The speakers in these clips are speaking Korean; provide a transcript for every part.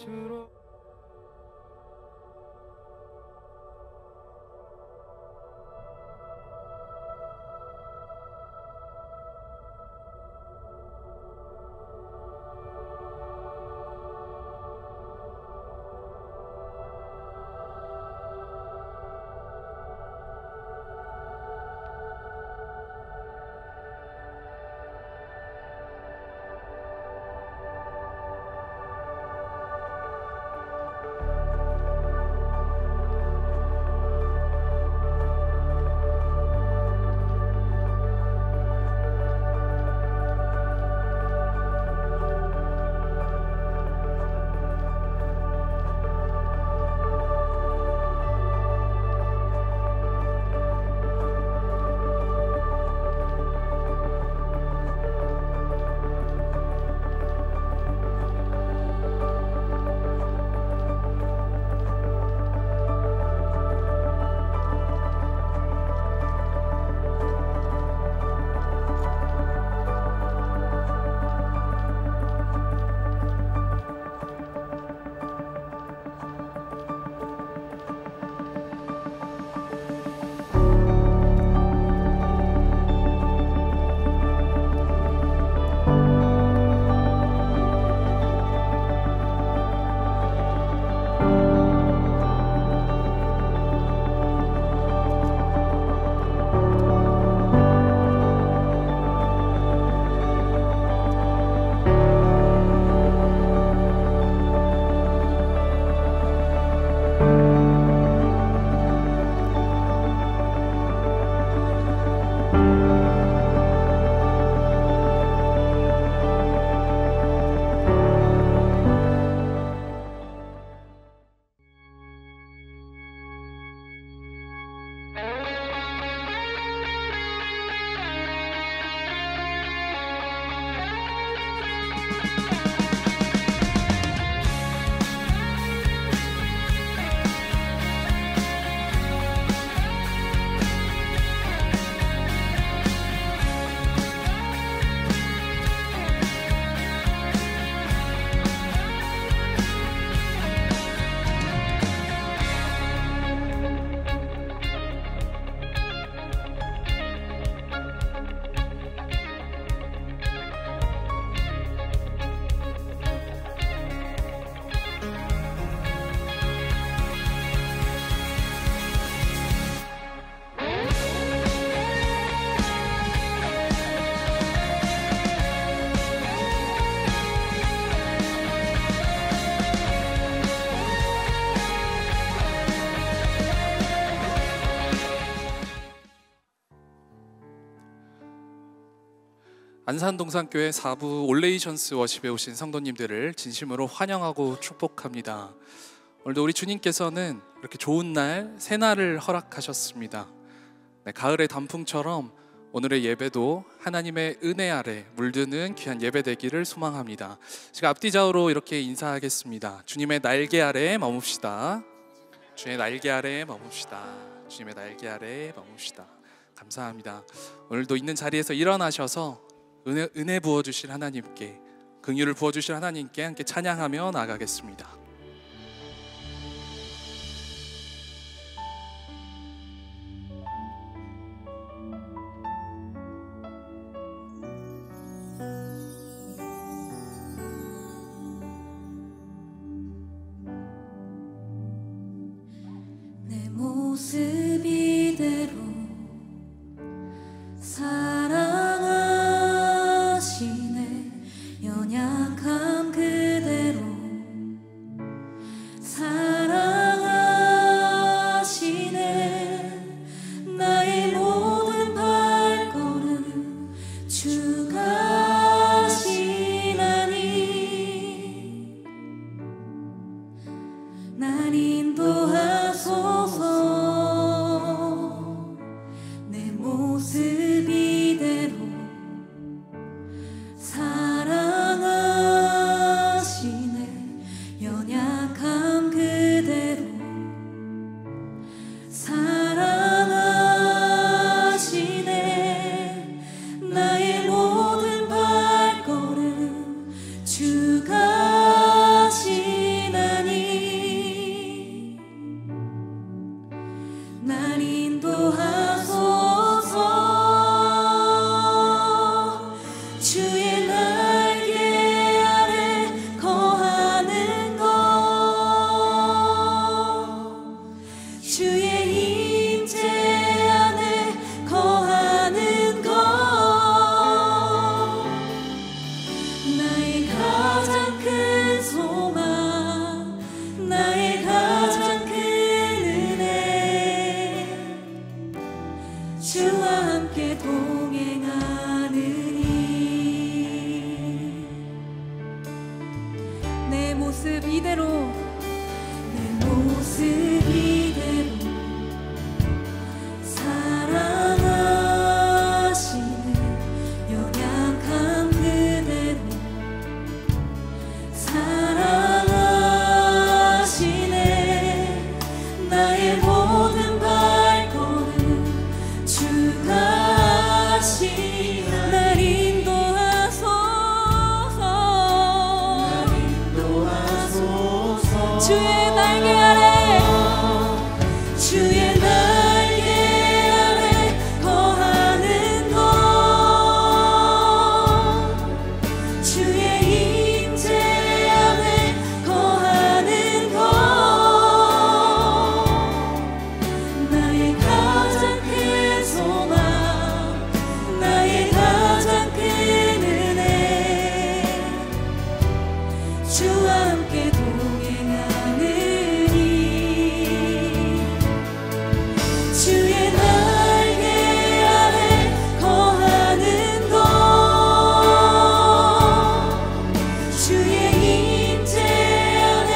주로 안산동산교회 4부 올레이션스 워십에 오신 성도님들을 진심으로 환영하고 축복합니다. 오늘도 우리 주님께서는 이렇게 좋은 날, 새날을 허락하셨습니다. 네, 가을의 단풍처럼 오늘의 예배도 하나님의 은혜 아래 물드는 귀한 예배 되기를 소망합니다. 제가 앞뒤 좌우로 이렇게 인사하겠습니다. 주님의 날개 아래에 머뭅시다. 주님의 날개 아래에 머뭅시다. 주님의 날개 아래에 머뭅시다. 감사합니다. 오늘도 있는 자리에서 일어나셔서 은혜 부어주실 하나님께, 긍휼을 부어주실 하나님께 함께 찬양하며 나아가겠습니다. 내 모습 이대로 사랑하시네. 연약함 그대로 사랑하시네. 나의 모든 발걸음 주가 하시나니 날 인도하소서. 내 모습 이대로 사랑하시네. 연약함 그대로 사랑하시네. 나의 모든 발걸음 주가 하시나니 이대로 내 모습 이대로 사랑하시네 연약함 그대로 사랑하시네 나의 모든 발걸음 주가 하시네 날 인도하소서 주의 날개 아래 주의 날개 아래 거하는 것 주의 임재 안에 거하는 것 나의 가장 큰 소망 나의 가장 큰 은혜 주와 함께 동행하느니 주의 날개 아래 거하는 것 주의 임재 안에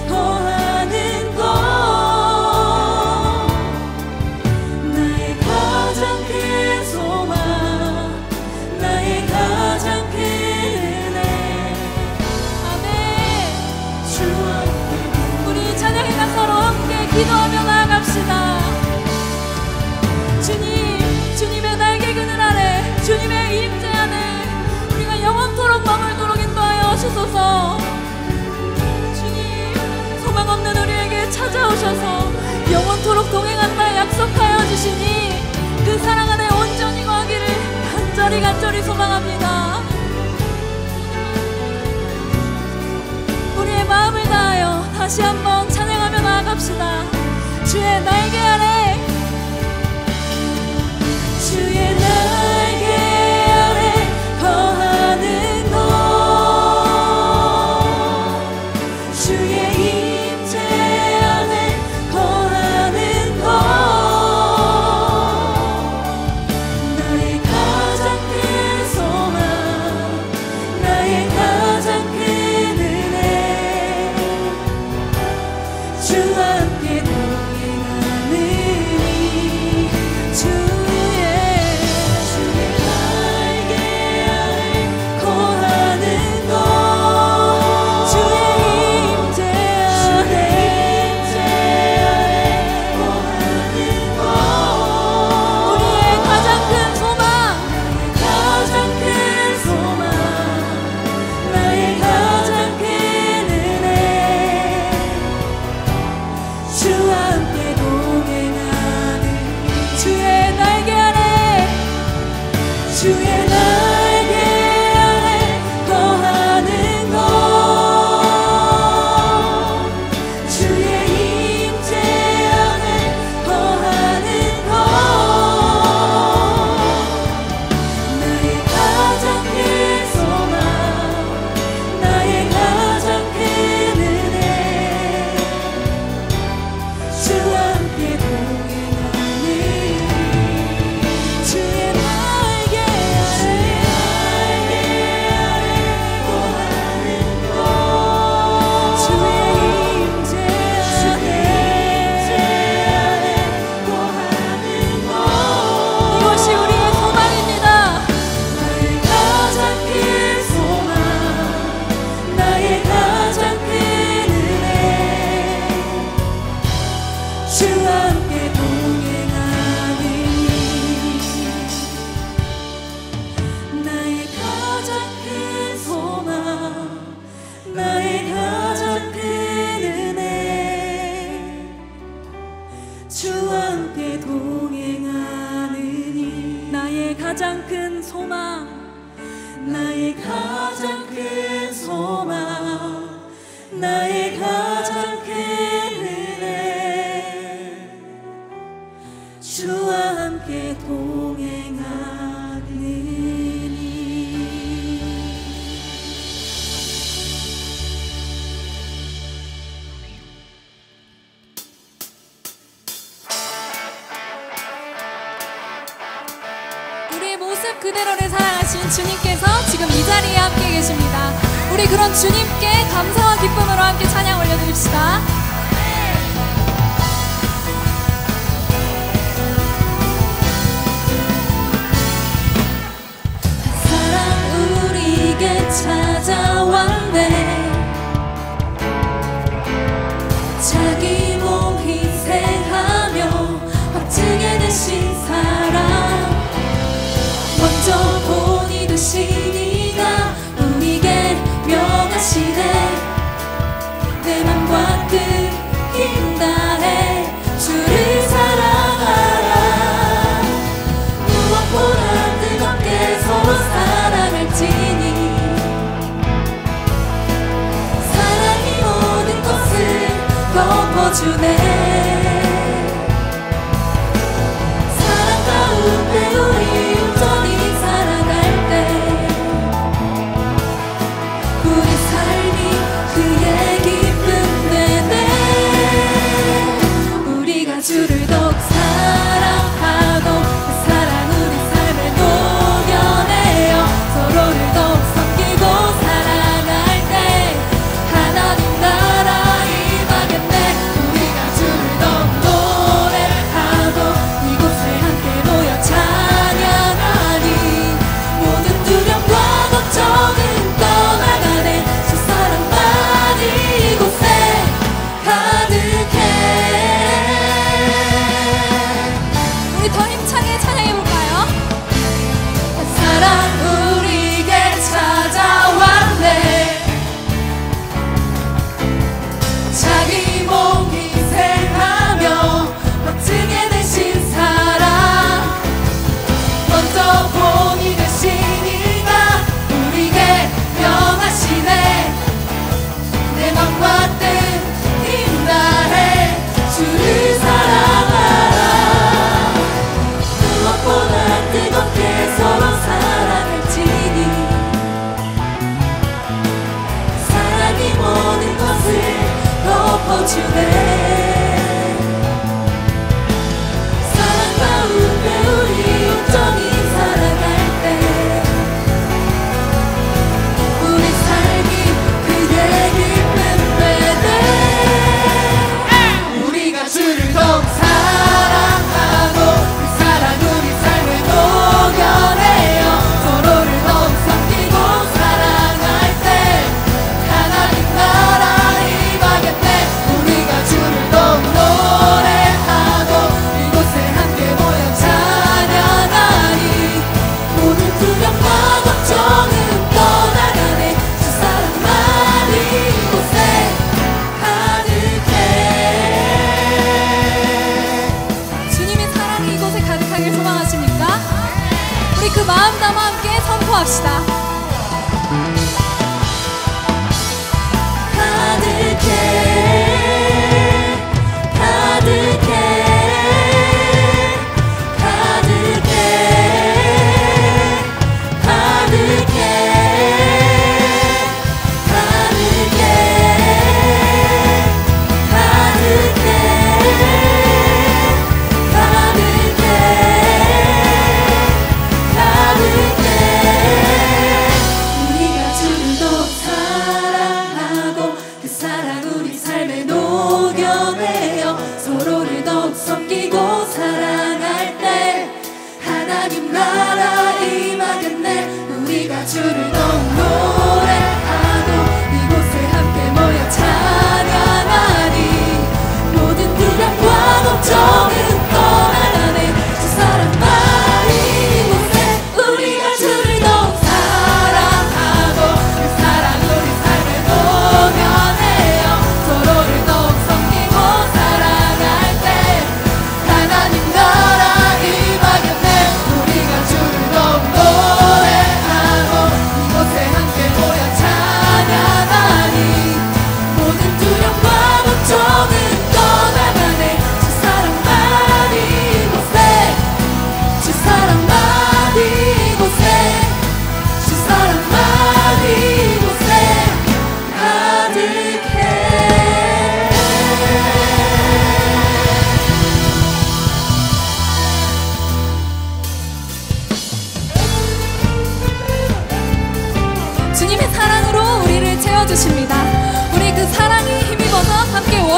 거하는 것 나의 가장 큰 소망 나의 가장 큰 은혜 아멘 주와 함께 우리 찬양의 가사로 함께 기도하며 나아갑시다 주님의 날개 그늘 아래 주님의 임재 안에 우리가 영원토록 머물도록 인도하여 주소서 주님 소망 없는 우리에게 찾아오셔서 영원토록 동행한다 약속하여 주시니 그 사랑 안에 온전히 거하기를 간절히 소망합니다 우리의 마음을 다하여 다시 한번 찬양하며 나아갑시다 주의 날개 아래 주의 날개 아래 거하는 것 주의 임재 안에 거하는 것 나의 가장 큰 소망 나의 가장 큰 은혜 주와 함께 동행하느니 주의 날개 아래 거하는 것 주의 임재 안에 거하는 것 우리의 가장 큰 소망 가장 큰 소망 나의 가장 큰 은혜 주와 함께 동행하는 주의 날개 아래 주의 날개 아래 거하는 것 주의 임재 안에 거하는 것 나의 가장 큰 소망 나의 가장 큰 은혜 주와 함께 동행하느니 주의 날개 아래 거하는 것 주의 임재 안에 거하는 것 이것이 우리의 소망입니다 나의 가장 큰 소망 나의 가장 큰 은혜 주와 함께 동행하니 나의 가장 큰 소망 나의 가장 큰 은혜 주와 함께 동행하느니 나의 가장 큰 소망 나의 가장 큰 소망 나의 가장 큰 은혜 주와 함께 동행하느니 우리의 모습 그대로를 사랑하신 주님께서 지금 이 자리에 함께 계십니다. 우리 그런 주님께 감사와 기쁨으로 함께 찬양 올려드립시다. 사랑 우리에게 찾아왔네. 자기 몸 희생하며 확증해 내신 사랑, 먼저 본이 되신 이가 우리에게 명하시네. 내 맘과 뜻 힘 다해 주를 사랑하라. 무엇보다 뜨겁게 서로 사랑할지니 사랑이 모든 것을 덮어주네. 사랑 가운데 우리 온전히 살아갈 때 우리 삶이 그의 기쁨 되네. 우리가 주를 더욱 사랑하고 그 사랑 우리 삶에 녹여내어 서로를 더욱 섬기고 살아갈 때 하나님 나라 임하겠네. 우리가 주를 더욱 노래하고 이곳에 함께 모여 찬양하니 모든 두려움과 걱정은 떠나가네. 주 사랑만이 이곳에 가득해. 우리 더 힘차게 찬양해볼까요? 사랑 우리에게 찾아왔네. 자기 몸 희생하며 확증해 내신 사랑, 먼저 본이 되신 이가 우리에게 명하시네. 내 맘과 뜻 힘 다해 주를 사랑하라. 무엇보다 뜨겁게 서로 사랑할지니 사랑이 모든 것을 덮어주네. 사랑 가운데 우리 온전히 살아갈 때 우리 삶이 그의 기쁨 되네. 우리가 주를 더욱 사랑하고 그 사랑 우리 삶에 녹여내어 서로를 더욱 섬기고 살아갈 때 하나님 나라 임하겠네. 우리가 주를 더욱 노래하고 이곳에 함께 모여 찬양하니 모든 두려움과 걱정은 떠나가네. 주 사랑만이 이곳에 가득해. 주님의 사랑이 이곳에 가득하길 소망하십니까? 우리 그 마음 담아 함께 선포합시다. 가득해, 가득해, 가득해, 가득해, 가득해, 가득해, 가득해. 우리가 주를 더욱 사랑하고 그 사랑 우리 삶에 녹여내어 서로를 더욱 섬기고 사랑할 때 하나님 나라 임하겠네. 우리가 주를 더욱 노래하고 이곳에 함께 모여 찬양하니 모든 두려움과 걱정은 떠나가네. 주 사랑만이 이곳에 우리가 주를 더욱 사랑하고 그 사랑 우리 삶에 녹여내어 서로를 더욱 섬기고 살아갈 때 하나님 나라 임하겠네. 우리가 주를 더욱 노래하고 이곳에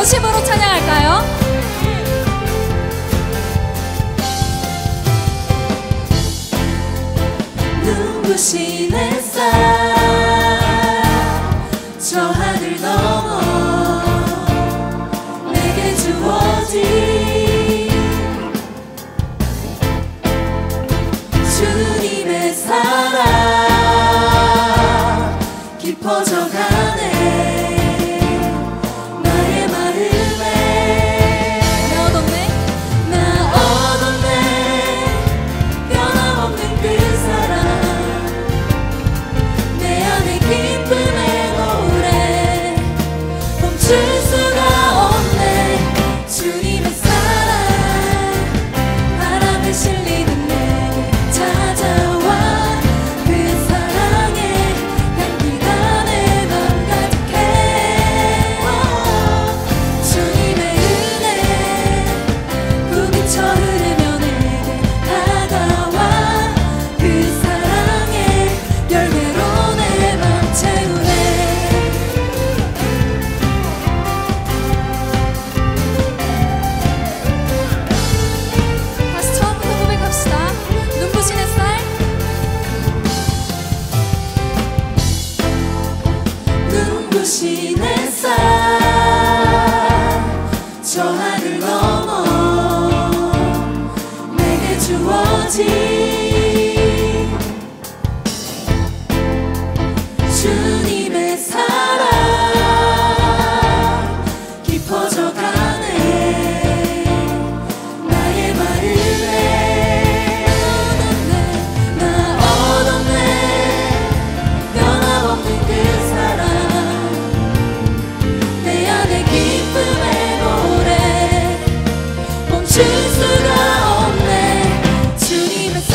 여심으로 찬양할까요? 눈부신 햇살 저 하늘 넘어 내게 주어진 주님의 사랑 깊어져 가네 나의 마음에 나 얻었네 변함없는 그 사랑 내 안에 기쁨의 노래 멈출 수가 없네 주님의 사랑 바람에 실리는 내게 찾아와 그 사랑에 향기가 내 맘 가득해 주님의 은혜 부딪혀 흐르며 내게 다가와 그 사랑의 열매로 내 맘 채우네 다시 처음부터 고백합시다. 눈부신 햇살 눈부신 햇살 저 하늘 넘어 내게 주어진 주님의 사랑 깊어져 가네 나의 마음에 나 얻었네 변함없는 그 사랑 내 안에 기쁨의 노래 멈출 수가 없네 주님의 사랑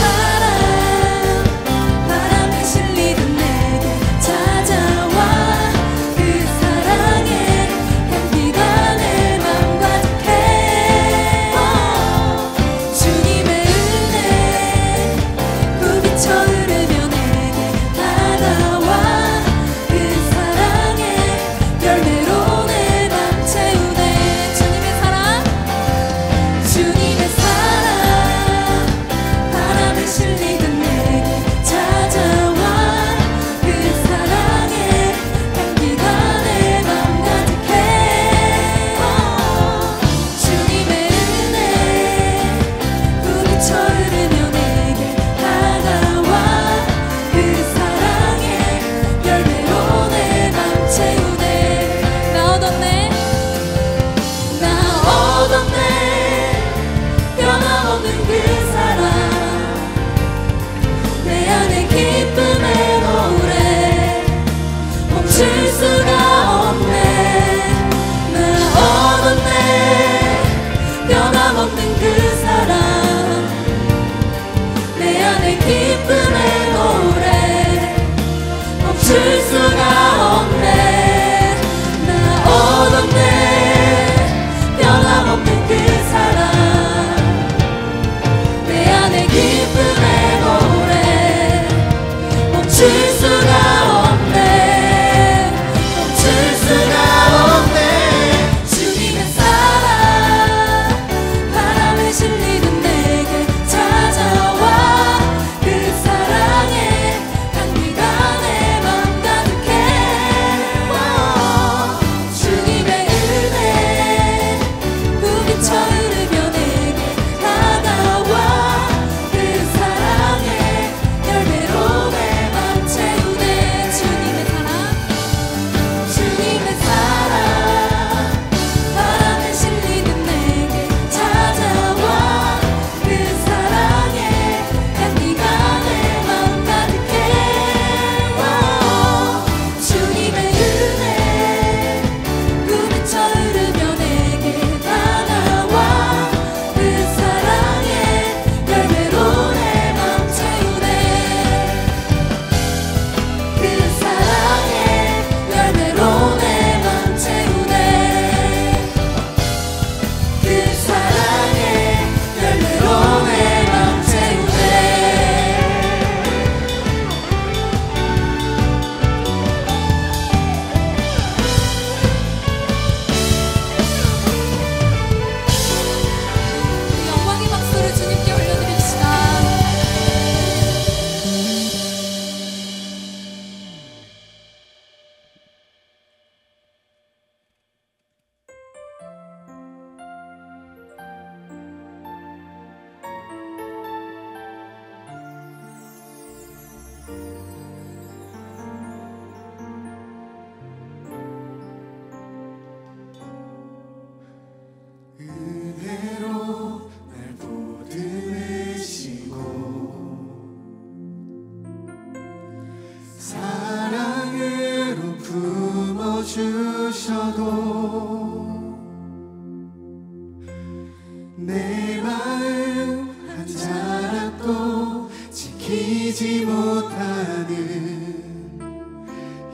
내 마음 한 자락도 지키지 못하는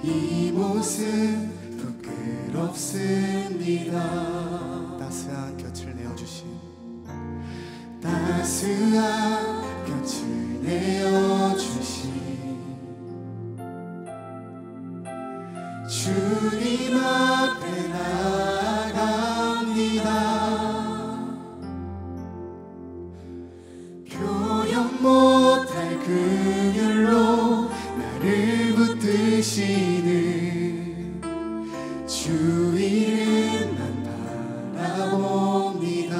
이 모습 부끄럽습니다. 따스한 곁을 내어주신 따스한 곁을 내어주신 주님 앞에 나아갑니다. 표현 못할 긍휼로 나를 붙드시는 주 이름만 바라봅니다.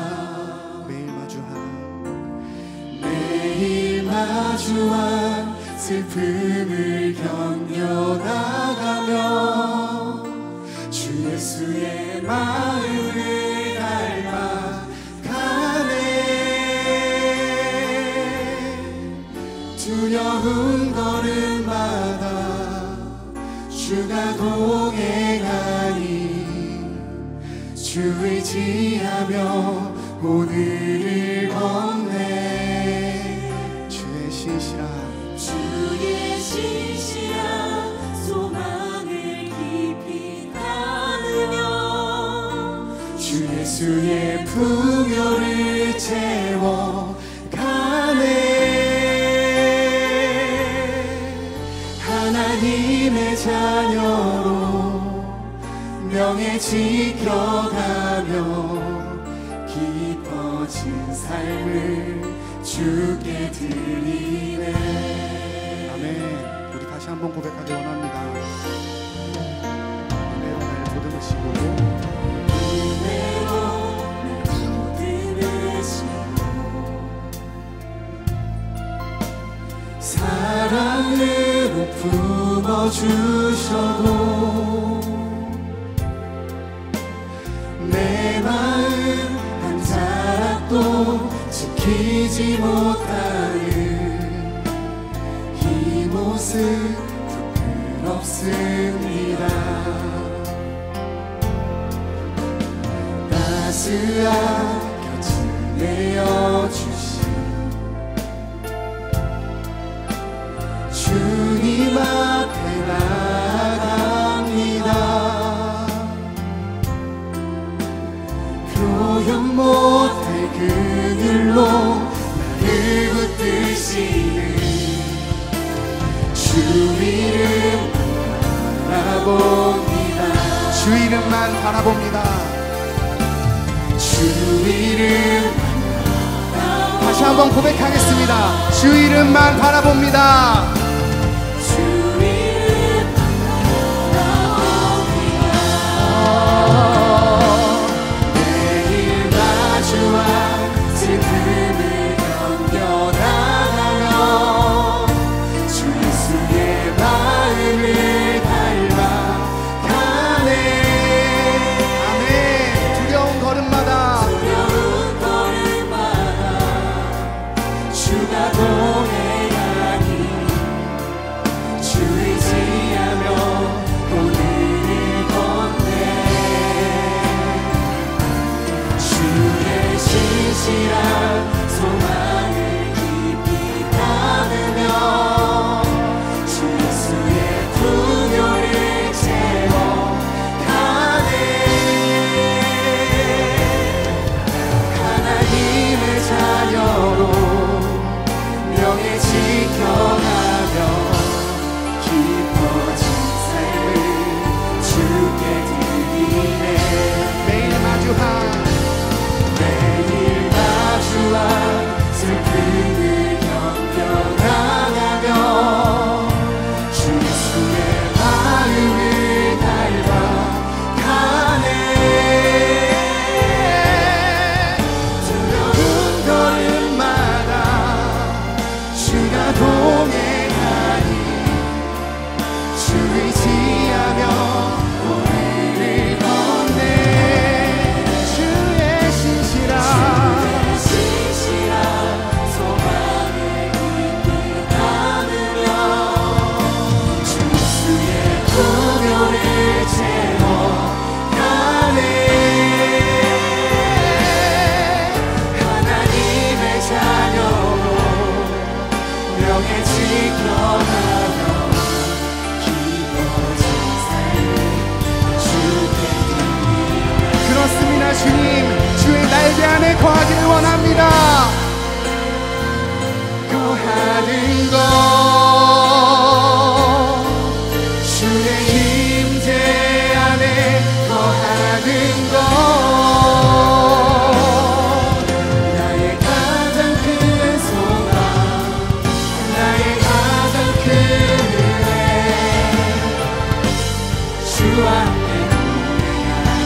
매일 마주한 슬픔을 견뎌나가며 주 예수의 마음을 닮아가네. 두려운 걸음마다 주가 동행하니 주 의지하며 오늘을 걷네. 주의 신실한 소망을 깊이 담으며 주 예수의 풍요를 채워가네. 하나님의 자녀로 명예 지켜가며 깊어진 삶을 주께 드리네. 아멘. 우리 다시 한번 고백하기 원합니다. 은혜로 날 보듬으시고 은혜로 날 보듬으시고 사랑으로 품어주셔도 내 마음 한 자락도 지키지 못하는 이 모습 부끄럽습니다. 따스한 곁을 내어주신 주님 앞에 나아갑니다. 표현 못할 그늘로 나를 붙드시는 주 이름 바라봅니다. 주 이름만 바라봅니다. 주 이름 다시 한번 고백하겠습니다. 주 이름만 바라봅니다. 주 이름 바라봅니다. 매일 마주한 슬픔을 견뎌나가며 주 예수의 마음을 닮아가네. 아멘. 두려운 걸음마다 주가 동행하니 주님, 주의 날개 안에 거하기를 원합니다. 거하는 것, 주의 임재 안에 거하는 것, 나의 가장 큰 소망, 나의 가장 큰 은혜, 주와 함께 동행하는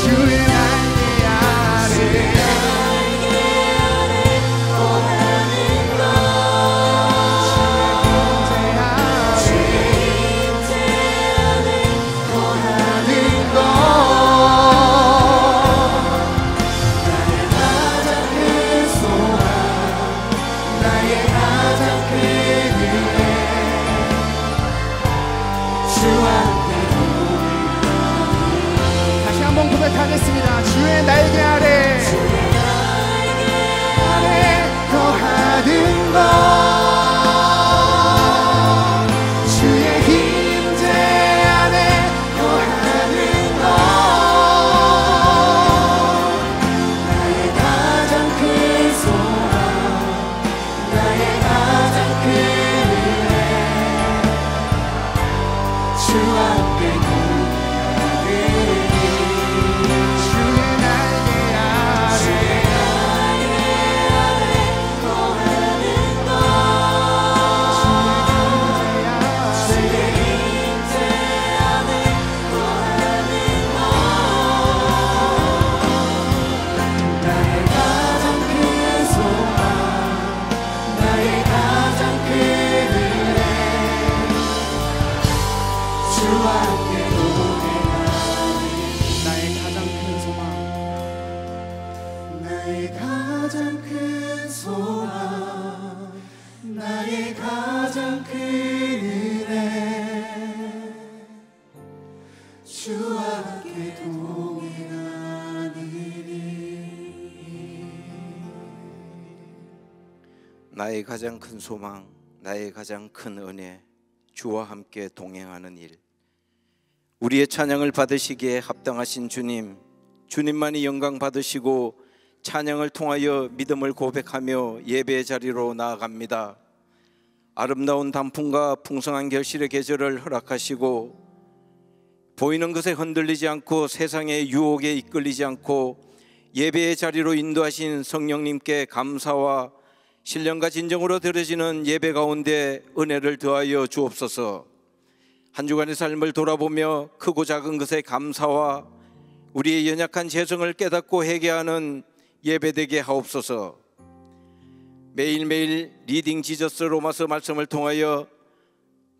주의 날개 아래 다시 한번 고백하겠습니다. 주의 날개 아래 거하는 것, 주의 임재 안에 거하는 것, 나의 가장 큰 소망, 나의 가장 큰 은혜, 주와 함께 동행하는 주의 날개 아래 나의 가장 큰 소망, 나의 가장 큰 소망, 나의 가장 큰 은혜, 주와 함께 동행하느니. 나의 가장 큰 소망, 나의 가장 큰 은혜, 주와 함께 동행하는 일. 우리의 찬양을 받으시기에 합당하신 주님, 주님만이 영광 받으시고 찬양을 통하여 믿음을 고백하며 예배의 자리로 나아갑니다. 아름다운 단풍과 풍성한 결실의 계절을 허락하시고 보이는 것에 흔들리지 않고 세상의 유혹에 이끌리지 않고 예배의 자리로 인도하신 성령님께 감사와 신령과 진정으로 드려지는 예배 가운데 은혜를 더하여 주옵소서. 한 주간의 삶을 돌아보며 크고 작은 것에 감사와 우리의 연약한 재성을 깨닫고 회개하는 예배되게 하옵소서. 매일매일 리딩 지저스 로마서 말씀을 통하여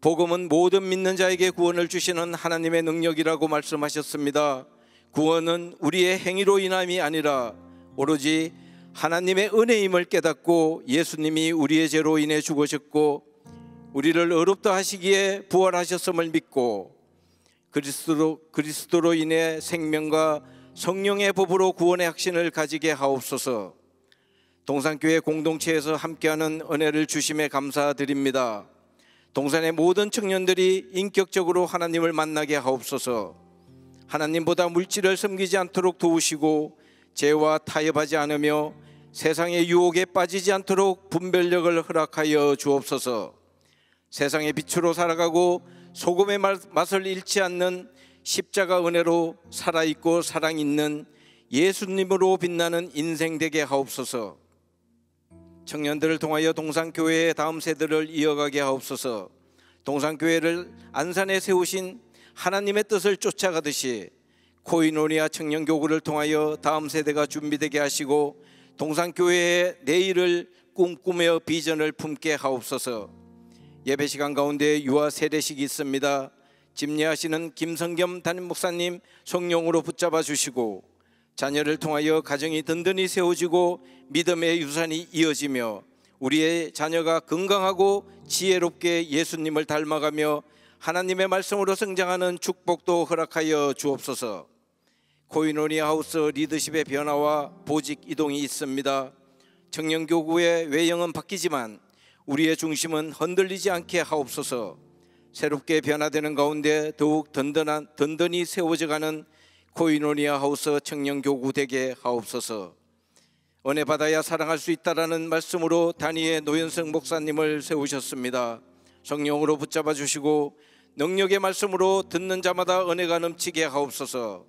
복음은 모든 믿는 자에게 구원을 주시는 하나님의 능력이라고 말씀하셨습니다. 구원은 우리의 행위로 인함이 아니라 오로지 하나님의 은혜임을 깨닫고 예수님이 우리의 죄로 인해 죽으셨고 우리를 의롭다 하시기에 부활하셨음을 믿고 그리스도로 인해 생명과 성령의 법으로 구원의 확신을 가지게 하옵소서. 동산교회 공동체에서 함께하는 은혜를 주심에 감사드립니다. 동산의 모든 청년들이 인격적으로 하나님을 만나게 하옵소서. 하나님보다 물질을 섬기지 않도록 도우시고 죄와 타협하지 않으며 세상의 유혹에 빠지지 않도록 분별력을 허락하여 주옵소서. 세상의 빛으로 살아가고 소금의 맛을 잃지 않는 십자가 은혜로 살아있고 사랑있는 예수님으로 빛나는 인생 되게 하옵소서. 청년들을 통하여 동산교회의 다음 세대를 이어가게 하옵소서. 동산교회를 안산에 세우신 하나님의 뜻을 쫓아가듯이 코이노니아 청년교구를 통하여 다음 세대가 준비되게 하시고 동산교회의 내일을 꿈꾸며 비전을 품게 하옵소서. 예배시간 가운데 유아 세례식이 있습니다. 집례하시는 김성겸 담임 목사님 성령으로 붙잡아 주시고 자녀를 통하여 가정이 든든히 세워지고 믿음의 유산이 이어지며 우리의 자녀가 건강하고 지혜롭게 예수님을 닮아가며 하나님의 말씀으로 성장하는 축복도 허락하여 주옵소서. 코이노니아 하우스 리더십의 변화와 보직 이동이 있습니다. 청년교구의 외형은 바뀌지만 우리의 중심은 흔들리지 않게 하옵소서. 새롭게 변화되는 가운데 더욱 든든히 세워져가는 코이노니아 하우스 청년교구 되게 하옵소서. 은혜 받아야 사랑할 수 있다라는 말씀으로 단위의 노현성 목사님을 세우셨습니다. 성령으로 붙잡아 주시고 능력의 말씀으로 듣는 자마다 은혜가 넘치게 하옵소서.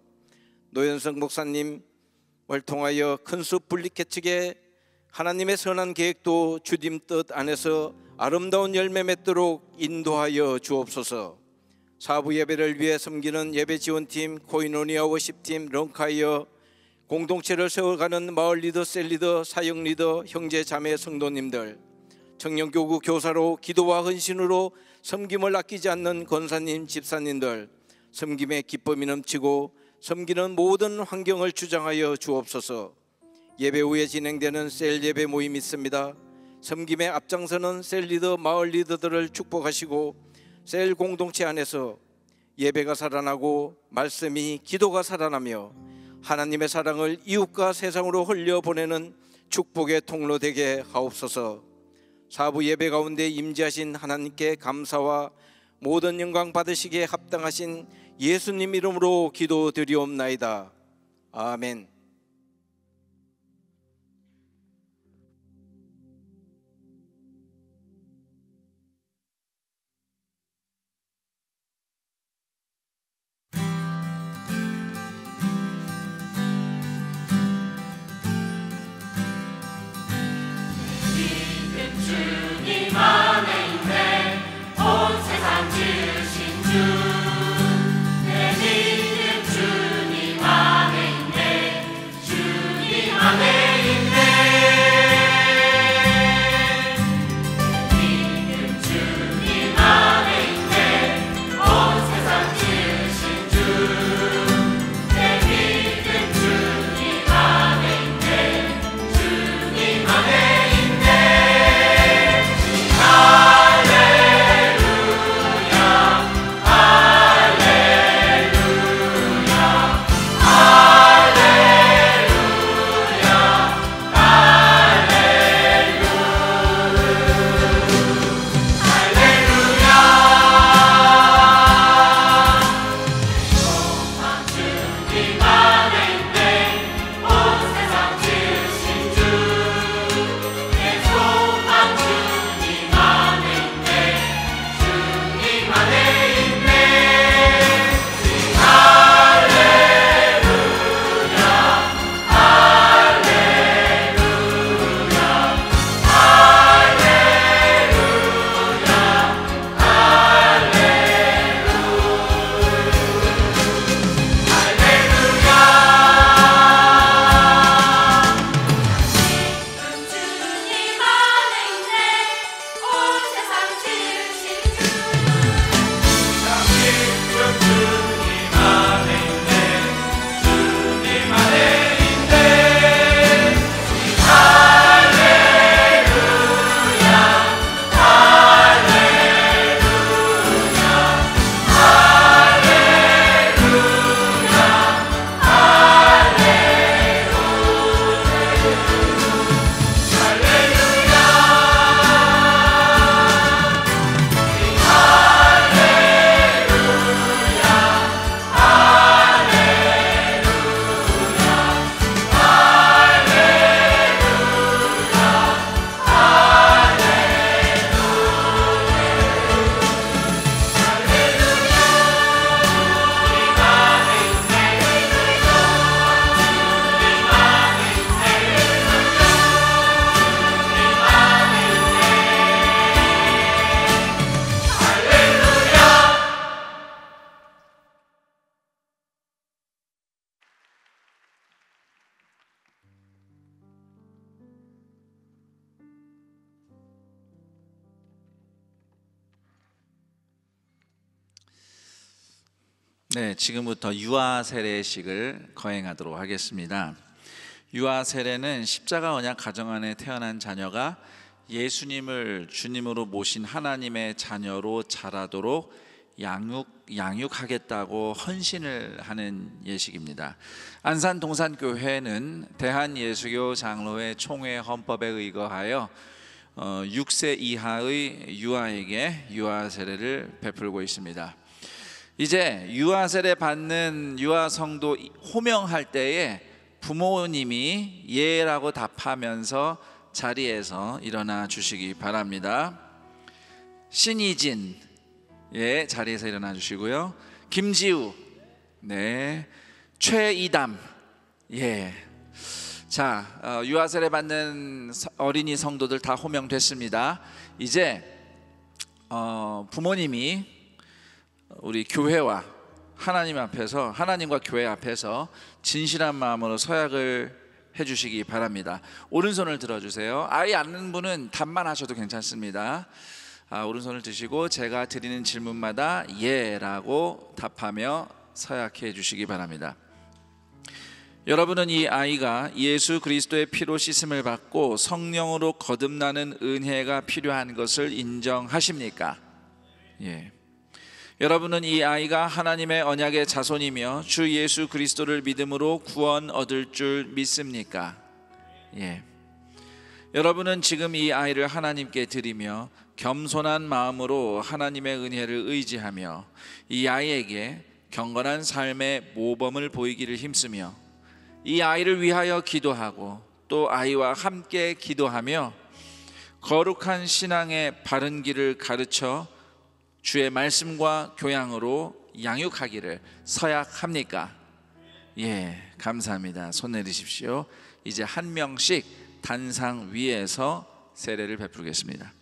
노현성 목사님을 통하여 큰 숲 분리개척에 하나님의 선한 계획도 주님 뜻 안에서 아름다운 열매 맺도록 인도하여 주옵소서. 사부 예배를 위해 섬기는 예배 지원팀, 코이노니아 워십팀, 런카이어 공동체를 세워가는 마을 리더, 셀 리더, 사역 리더, 형제 자매 성도님들, 청년교구 교사로 기도와 헌신으로 섬김을 아끼지 않는 권사님, 집사님들, 섬김의 기쁨이 넘치고 섬기는 모든 환경을 주장하여 주옵소서. 예배 후에 진행되는 셀 예배 모임 있습니다. 섬김에 앞장서는 셀 리더, 마을 리더들을 축복하시고 셀 공동체 안에서 예배가 살아나고 말씀이, 기도가 살아나며 하나님의 사랑을 이웃과 세상으로 흘려보내는 축복의 통로 되게 하옵소서. 사부 예배 가운데 임재하신 하나님께 감사와 모든 영광 받으시기에 합당하신 예수님 이름으로 기도드리옵나이다. 아멘. 네, 지금부터 유아 세례식을 거행하도록 하겠습니다. 유아 세례는 십자가 언약 가정 안에 태어난 자녀가 예수님을 주님으로 모신 하나님의 자녀로 자라도록 양육하겠다고 헌신을 하는 예식입니다. 안산 동산교회는 대한예수교 장로회 총회 헌법에 의거하여 6세 이하의 유아에게 유아 세례를 베풀고 있습니다. 이제 유아 세례 받는 유아 성도 호명할 때에 부모님이 예라고 답하면서 자리에서 일어나 주시기 바랍니다. 신이진, 예, 자리에서 일어나 주시고요. 김지우, 네, 최이담, 예. 자, 유아 세례 받는 어린이 성도들 다 호명됐습니다. 이제 부모님이 우리 교회와 하나님 앞에서, 하나님과 교회 앞에서 진실한 마음으로 서약을 해주시기 바랍니다. 오른손을 들어주세요. 아예 아는 분은 답만 하셔도 괜찮습니다. 오른손을 드시고 제가 드리는 질문마다 예라고 답하며 서약해 주시기 바랍니다. 여러분은 이 아이가 예수 그리스도의 피로 씻음을 받고 성령으로 거듭나는 은혜가 필요한 것을 인정하십니까? 예. 여러분은 이 아이가 하나님의 언약의 자손이며 주 예수 그리스도를 믿음으로 구원 얻을 줄 믿습니까? 예. 여러분은 지금 이 아이를 하나님께 드리며 겸손한 마음으로 하나님의 은혜를 의지하며 이 아이에게 경건한 삶의 모범을 보이기를 힘쓰며 이 아이를 위하여 기도하고 또 아이와 함께 기도하며 거룩한 신앙의 바른 길을 가르쳐 주의 말씀과 교양으로 양육하기를 서약합니까? 예, 감사합니다. 손 내리십시오. 이제 한 명씩 단상 위에서 세례를 베풀겠습니다.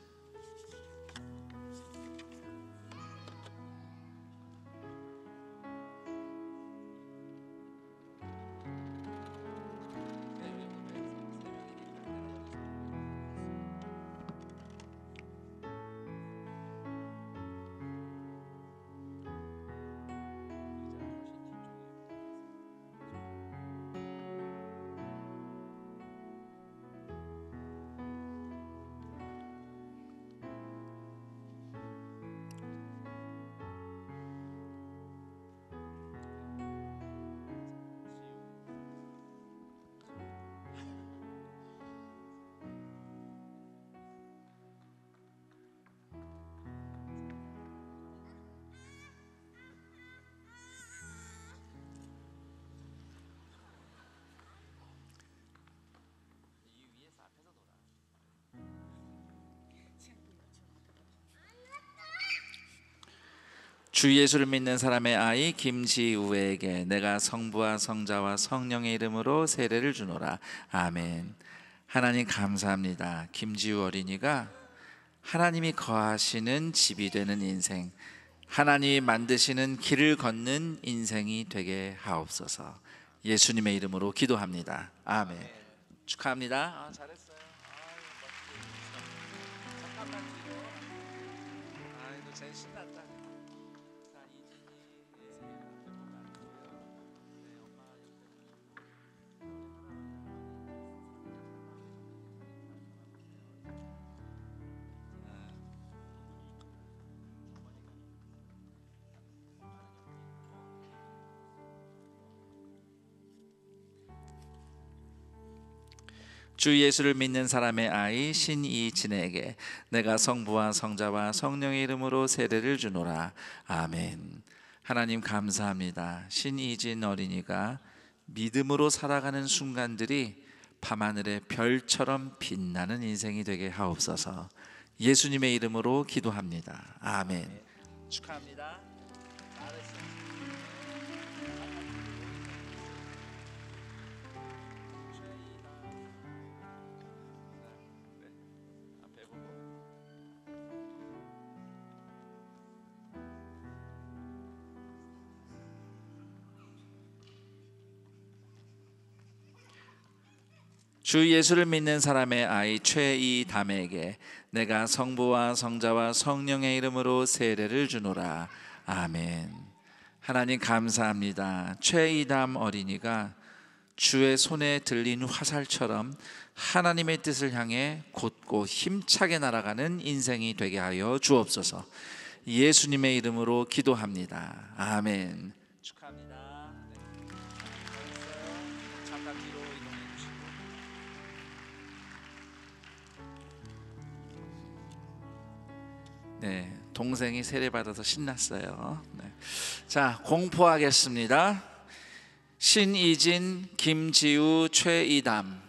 주 예수를 믿는 사람의 아이 김지우에게 내가 성부와 성자와 성령의 이름으로 세례를 주노라. 아멘. 하나님 감사합니다. 김지우 어린이가 하나님이 거하시는 집이 되는 인생, 하나님이 만드시는 길을 걷는 인생이 되게 하옵소서. 예수님의 이름으로 기도합니다. 아멘. 축하합니다. 잘했어요. 잠깐만 뒤로. 아이고 제일 신났다. 주 예수를 믿는 사람의 아이 신이진에게 내가 성부와 성자와 성령의 이름으로 세례를 주노라. 아멘. 하나님 감사합니다. 신이진 어린이가 믿음으로 살아가는 순간들이 밤하늘의 별처럼 빛나는 인생이 되게 하옵소서. 예수님의 이름으로 기도합니다. 아멘. 축하합니다. 주 예수를 믿는 사람의 아이 최이담에게 내가 성부와 성자와 성령의 이름으로 세례를 주노라. 아멘. 하나님 감사합니다. 최이담 어린이가 주의 손에 들린 화살처럼 하나님의 뜻을 향해 곧고 힘차게 날아가는 인생이 되게 하여 주옵소서. 예수님의 이름으로 기도합니다. 아멘. 축하합니다. 잠깐 뒤로 이동해 주시고. 네, 동생이 세례받아서 신났어요. 네. 자, 공포하겠습니다. 신이진, 김지우, 최이담.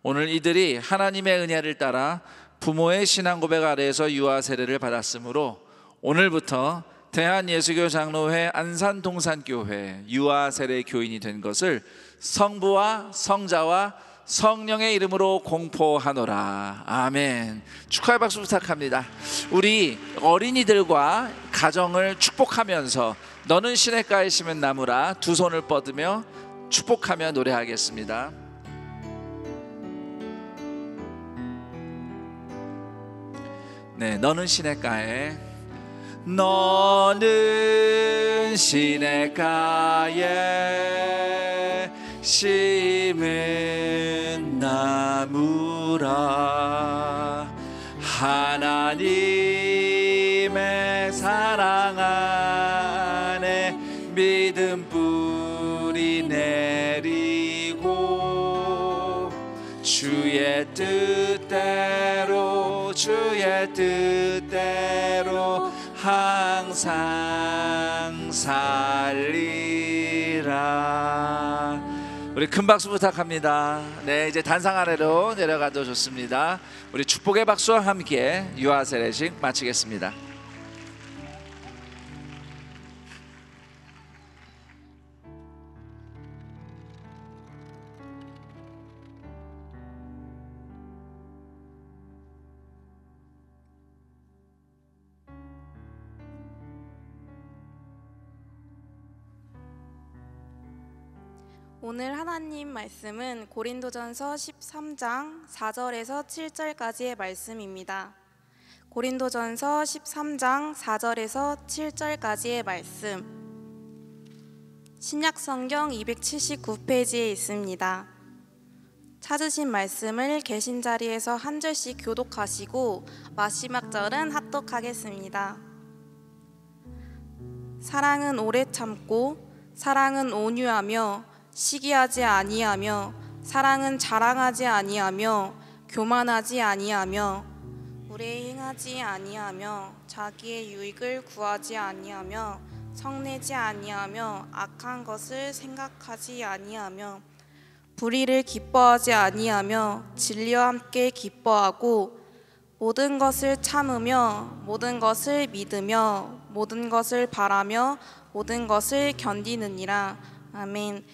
오늘 이들이 하나님의 은혜를 따라 부모의 신앙 고백 아래에서 유아 세례를 받았으므로 오늘부터 대한예수교 장로회 안산동산교회 유아 세례 교인이 된 것을 성부와 성자와 성령의 이름으로 공포하노라. 아멘. 축하의 박수 부탁합니다. 우리 어린이들과 가정을 축복하면서 너는 시냇가에 심은 나무라 두 손을 뻗으며 축복하며 노래하겠습니다. 네, 너는 시냇가에, 너는 시냇가에 심은 나무라. 하나님의 사랑 안에 믿음 뿌리 내리고 주의 뜻대로 항상 살리라. 우리 큰 박수 부탁합니다. 네, 이제 단상 아래로 내려가도 좋습니다. 우리 축복의 박수와 함께 유아 세례식 마치겠습니다. 오늘 하나님 말씀은 고린도전서 13장 4절에서 7절까지의 말씀입니다. 고린도전서 13장 4절에서 7절까지의 말씀, 신약성경 279페이지에 있습니다. 찾으신 말씀을 계신 자리에서 한 절씩 교독하시고 마지막 절은 합독하겠습니다. 사랑은 오래 참고, 사랑은 온유하며, 시기하지 아니하며, 사랑은 자랑하지 아니하며, 교만하지 아니하며, 불의에 행하지 아니하며, 자기의 유익을 구하지 아니하며, 성내지 아니하며, 악한 것을 생각하지 아니하며, 불의를 기뻐하지 아니하며, 진리와 함께 기뻐하고, 모든 것을 참으며, 모든 것을 믿으며, 모든 것을 바라며, 모든 것을 견디느니라. 아멘.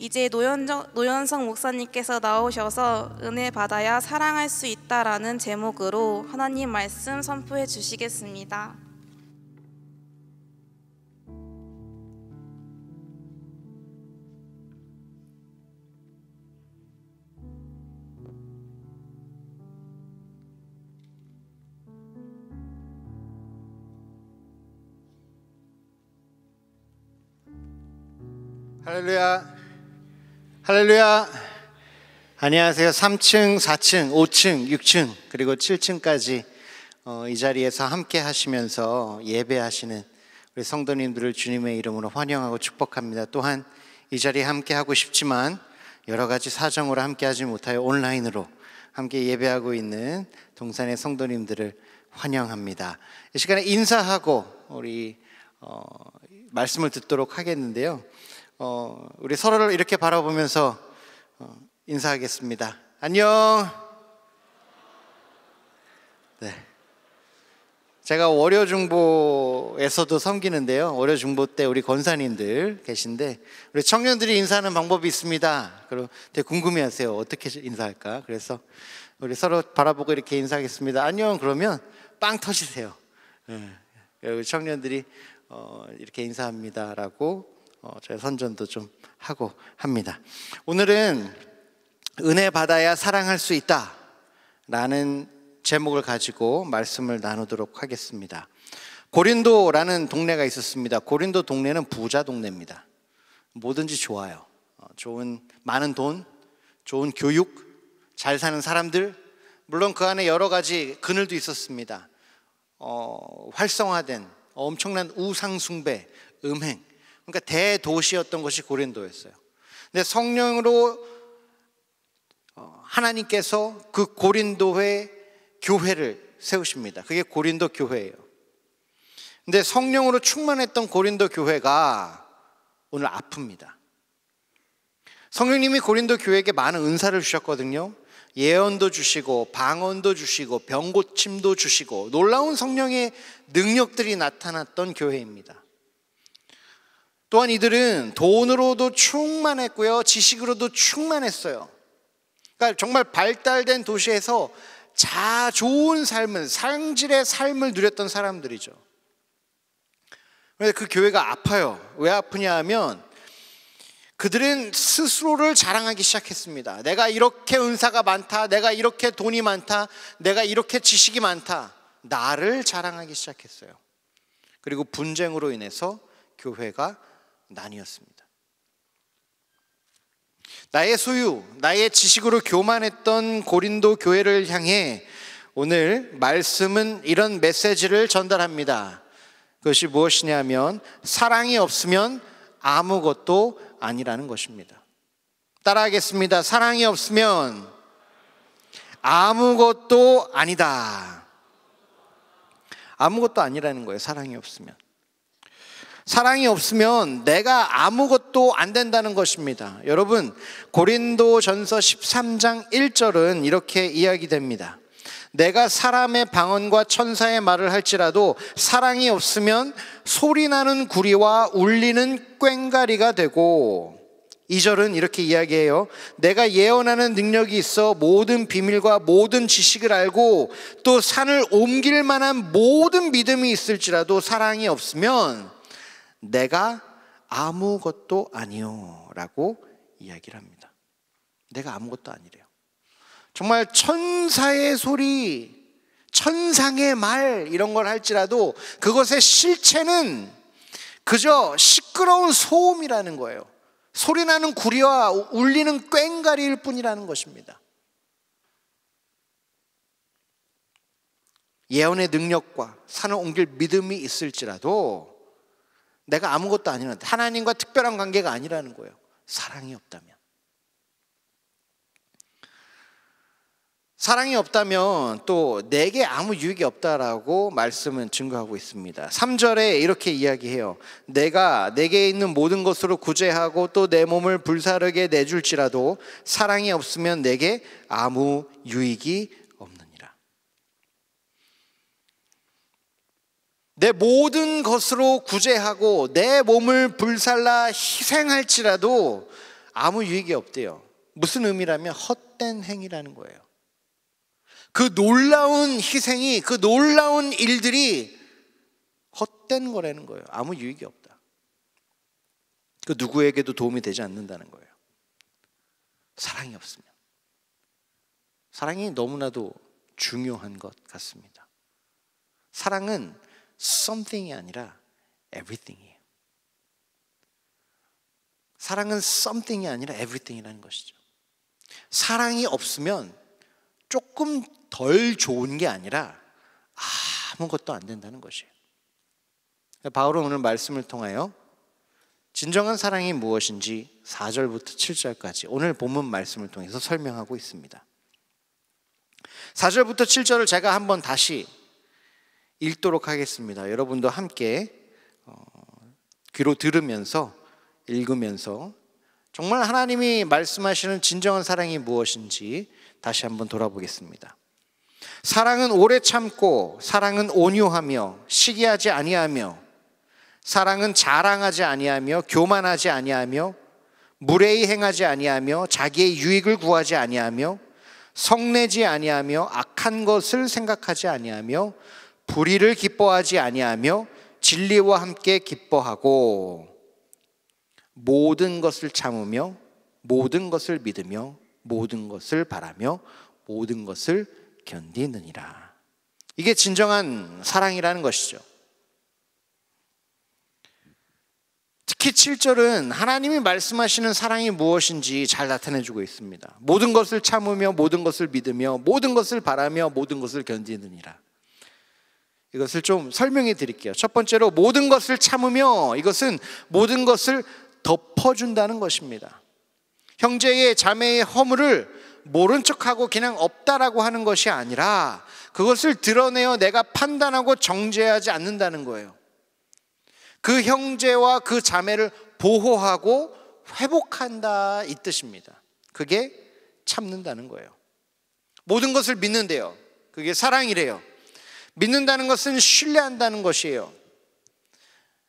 이제 노현성 목사님께서 나오셔서 은혜 받아야 사랑할 수 있다라는 제목으로 하나님 말씀 선포해 주시겠습니다. 할렐루야. 할렐루야. 안녕하세요. 3층, 4층, 5층, 6층 그리고 7층까지 이 자리에서 함께 하시면서 예배하시는 우리 성도님들을 주님의 이름으로 환영하고 축복합니다. 또한 이 자리에 함께 하고 싶지만 여러 가지 사정으로 함께 하지 못하여 온라인으로 함께 예배하고 있는 동산의 성도님들을 환영합니다. 이 시간에 인사하고 우리 말씀을 듣도록 하겠는데요. 우리 서로를 이렇게 바라보면서 인사하겠습니다. 안녕. 네. 제가 월요중보에서도 섬기는데요. 월요중보 때 우리 권사님들 계신데 우리 청년들이 인사하는 방법이 있습니다. 그리고 되게 궁금해하세요. 어떻게 인사할까? 그래서 우리 서로 바라보고 이렇게 인사하겠습니다. 안녕. 그러면 빵 터지세요. 우리 청년들이 이렇게 인사합니다라고 저희 선전도 좀 하고 합니다. 오늘은 은혜 받아야 사랑할 수 있다 라는 제목을 가지고 말씀을 나누도록 하겠습니다. 고린도라는 동네가 있었습니다. 고린도 동네는 부자 동네입니다. 뭐든지 좋아요. 많은 돈, 좋은 교육, 잘 사는 사람들, 물론 그 안에 여러 가지 그늘도 있었습니다. 활성화된 엄청난 우상 숭배, 음행, 그러니까 대도시였던 것이 고린도였어요. 근데 성령으로 하나님께서 그 고린도의 교회를 세우십니다. 그게 고린도 교회예요. 근데 성령으로 충만했던 고린도 교회가 오늘 아픕니다. 성령님이 고린도 교회에게 많은 은사를 주셨거든요. 예언도 주시고 방언도 주시고 병고침도 주시고 놀라운 성령의 능력들이 나타났던 교회입니다. 또한 이들은 돈으로도 충만했고요, 지식으로도 충만했어요. 그러니까 정말 발달된 도시에서 좋은 삶을, 상질의 삶을 누렸던 사람들이죠. 그런데 그 교회가 아파요. 왜 아프냐 하면 그들은 스스로를 자랑하기 시작했습니다. 내가 이렇게 은사가 많다, 내가 이렇게 돈이 많다, 내가 이렇게 지식이 많다, 나를 자랑하기 시작했어요. 그리고 분쟁으로 인해서 교회가 나뉘었습니다. 나의 소유, 나의 지식으로 교만했던 고린도 교회를 향해 오늘 말씀은 이런 메시지를 전달합니다. 그것이 무엇이냐면 사랑이 없으면 아무것도 아니라는 것입니다. 따라하겠습니다. 사랑이 없으면 아무것도 아니다. 아무것도 아니라는 거예요. 사랑이 없으면. 사랑이 없으면 내가 아무것도 안 된다는 것입니다. 여러분, 고린도전서 13장 1절은 이렇게 이야기됩니다. 내가 사람의 방언과 천사의 말을 할지라도 사랑이 없으면 소리나는 구리와 울리는 꽹과리가 되고, 2절은 이렇게 이야기해요. 내가 예언하는 능력이 있어 모든 비밀과 모든 지식을 알고 또 산을 옮길 만한 모든 믿음이 있을지라도 사랑이 없으면 내가 아무것도 아니요 라고 이야기를 합니다. 내가 아무것도 아니래요. 정말 천사의 소리, 천상의 말 이런 걸 할지라도 그것의 실체는 그저 시끄러운 소음이라는 거예요. 소리나는 구리와 울리는 꽹과리일 뿐이라는 것입니다. 예언의 능력과 산을 옮길 믿음이 있을지라도 내가 아무것도 아니라는, 하나님과 특별한 관계가 아니라는 거예요. 사랑이 없다면. 사랑이 없다면 또 내게 아무 유익이 없다라고 말씀은 증거하고 있습니다. 3절에 이렇게 이야기해요. 내가 내게 있는 모든 것으로 구제하고 또 내 몸을 불사르게 내줄지라도 사랑이 없으면 내게 아무 유익이 없느니라. 내 모든 것으로 구제하고 내 몸을 불살라 희생할지라도 아무 유익이 없대요. 무슨 의미라면 헛된 행위라는 거예요. 그 놀라운 희생이, 그 놀라운 일들이 헛된 거라는 거예요. 아무 유익이 없다. 그 누구에게도 도움이 되지 않는다는 거예요. 사랑이 없으면. 사랑이 너무나도 중요한 것 같습니다. 사랑은 something이 아니라 everything이에요. 사랑은 something이 아니라 everything이라는 것이죠. 사랑이 없으면 조금 덜 좋은 게 아니라 아무것도 안 된다는 것이에요. 바울은 오늘 말씀을 통하여 진정한 사랑이 무엇인지 4절부터 7절까지 오늘 본문 말씀을 통해서 설명하고 있습니다. 4절부터 7절을 제가 한번 다시 읽도록 하겠습니다. 여러분도 함께 귀로 들으면서 읽으면서 정말 하나님이 말씀하시는 진정한 사랑이 무엇인지 다시 한번 돌아보겠습니다. 사랑은 오래 참고 사랑은 온유하며 시기하지 아니하며 사랑은 자랑하지 아니하며 교만하지 아니하며 무례히 행하지 아니하며 자기의 유익을 구하지 아니하며 성내지 아니하며 악한 것을 생각하지 아니하며 불의를 기뻐하지 아니하며 진리와 함께 기뻐하고 모든 것을 참으며 모든 것을 믿으며 모든 것을 바라며 모든 것을 견디느니라. 이게 진정한 사랑이라는 것이죠. 특히 7절은 하나님이 말씀하시는 사랑이 무엇인지 잘 나타내주고 있습니다. 모든 것을 참으며 모든 것을 믿으며 모든 것을 바라며 모든 것을 견디느니라. 이것을 좀 설명해 드릴게요. 첫 번째로 모든 것을 참으며, 이것은 모든 것을 덮어준다는 것입니다. 형제의 자매의 허물을 모른 척하고 그냥 없다라고 하는 것이 아니라 그것을 드러내어 내가 판단하고 정죄하지 않는다는 거예요. 그 형제와 그 자매를 보호하고 회복한다 이 뜻입니다. 그게 참는다는 거예요. 모든 것을 믿는데요. 그게 사랑이래요. 믿는다는 것은 신뢰한다는 것이에요.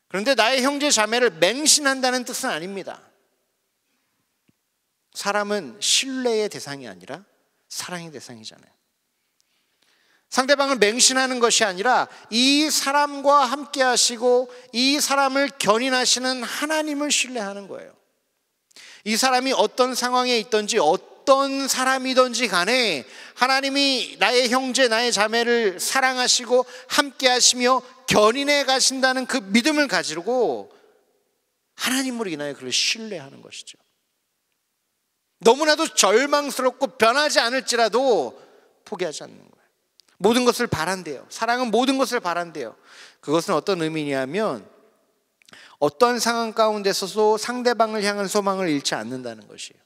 그런데 나의 형제 자매를 맹신한다는 뜻은 아닙니다. 사람은 신뢰의 대상이 아니라 사랑의 대상이잖아요. 상대방을 맹신하는 것이 아니라 이 사람과 함께 하시고 이 사람을 견인하시는 하나님을 신뢰하는 거예요. 이 사람이 어떤 상황에 있든지 어떤 사람이든지 간에 하나님이 나의 형제 나의 자매를 사랑하시고 함께 하시며 견인해 가신다는 그 믿음을 가지고 하나님으로 인하여 그를 신뢰하는 것이죠. 너무나도 절망스럽고 변하지 않을지라도 포기하지 않는 거예요. 모든 것을 바란대요. 사랑은 모든 것을 바란대요. 그것은 어떤 의미냐면 어떤 상황 가운데서도 상대방을 향한 소망을 잃지 않는다는 것이에요.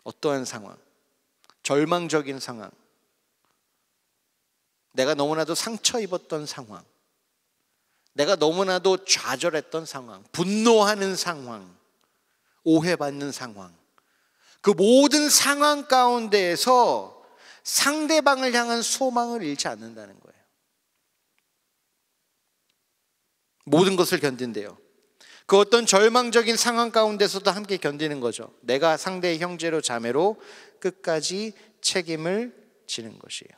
어떠한 상황, 절망적인 상황, 내가 너무나도 상처 입었던 상황, 내가 너무나도 좌절했던 상황, 분노하는 상황, 오해받는 상황, 그 모든 상황 가운데에서 상대방을 향한 소망을 잃지 않는다는 거예요. 모든 것을 견딘대요. 그 어떤 절망적인 상황 가운데서도 함께 견디는 거죠. 내가 상대의 형제로 자매로 끝까지 책임을 지는 것이에요.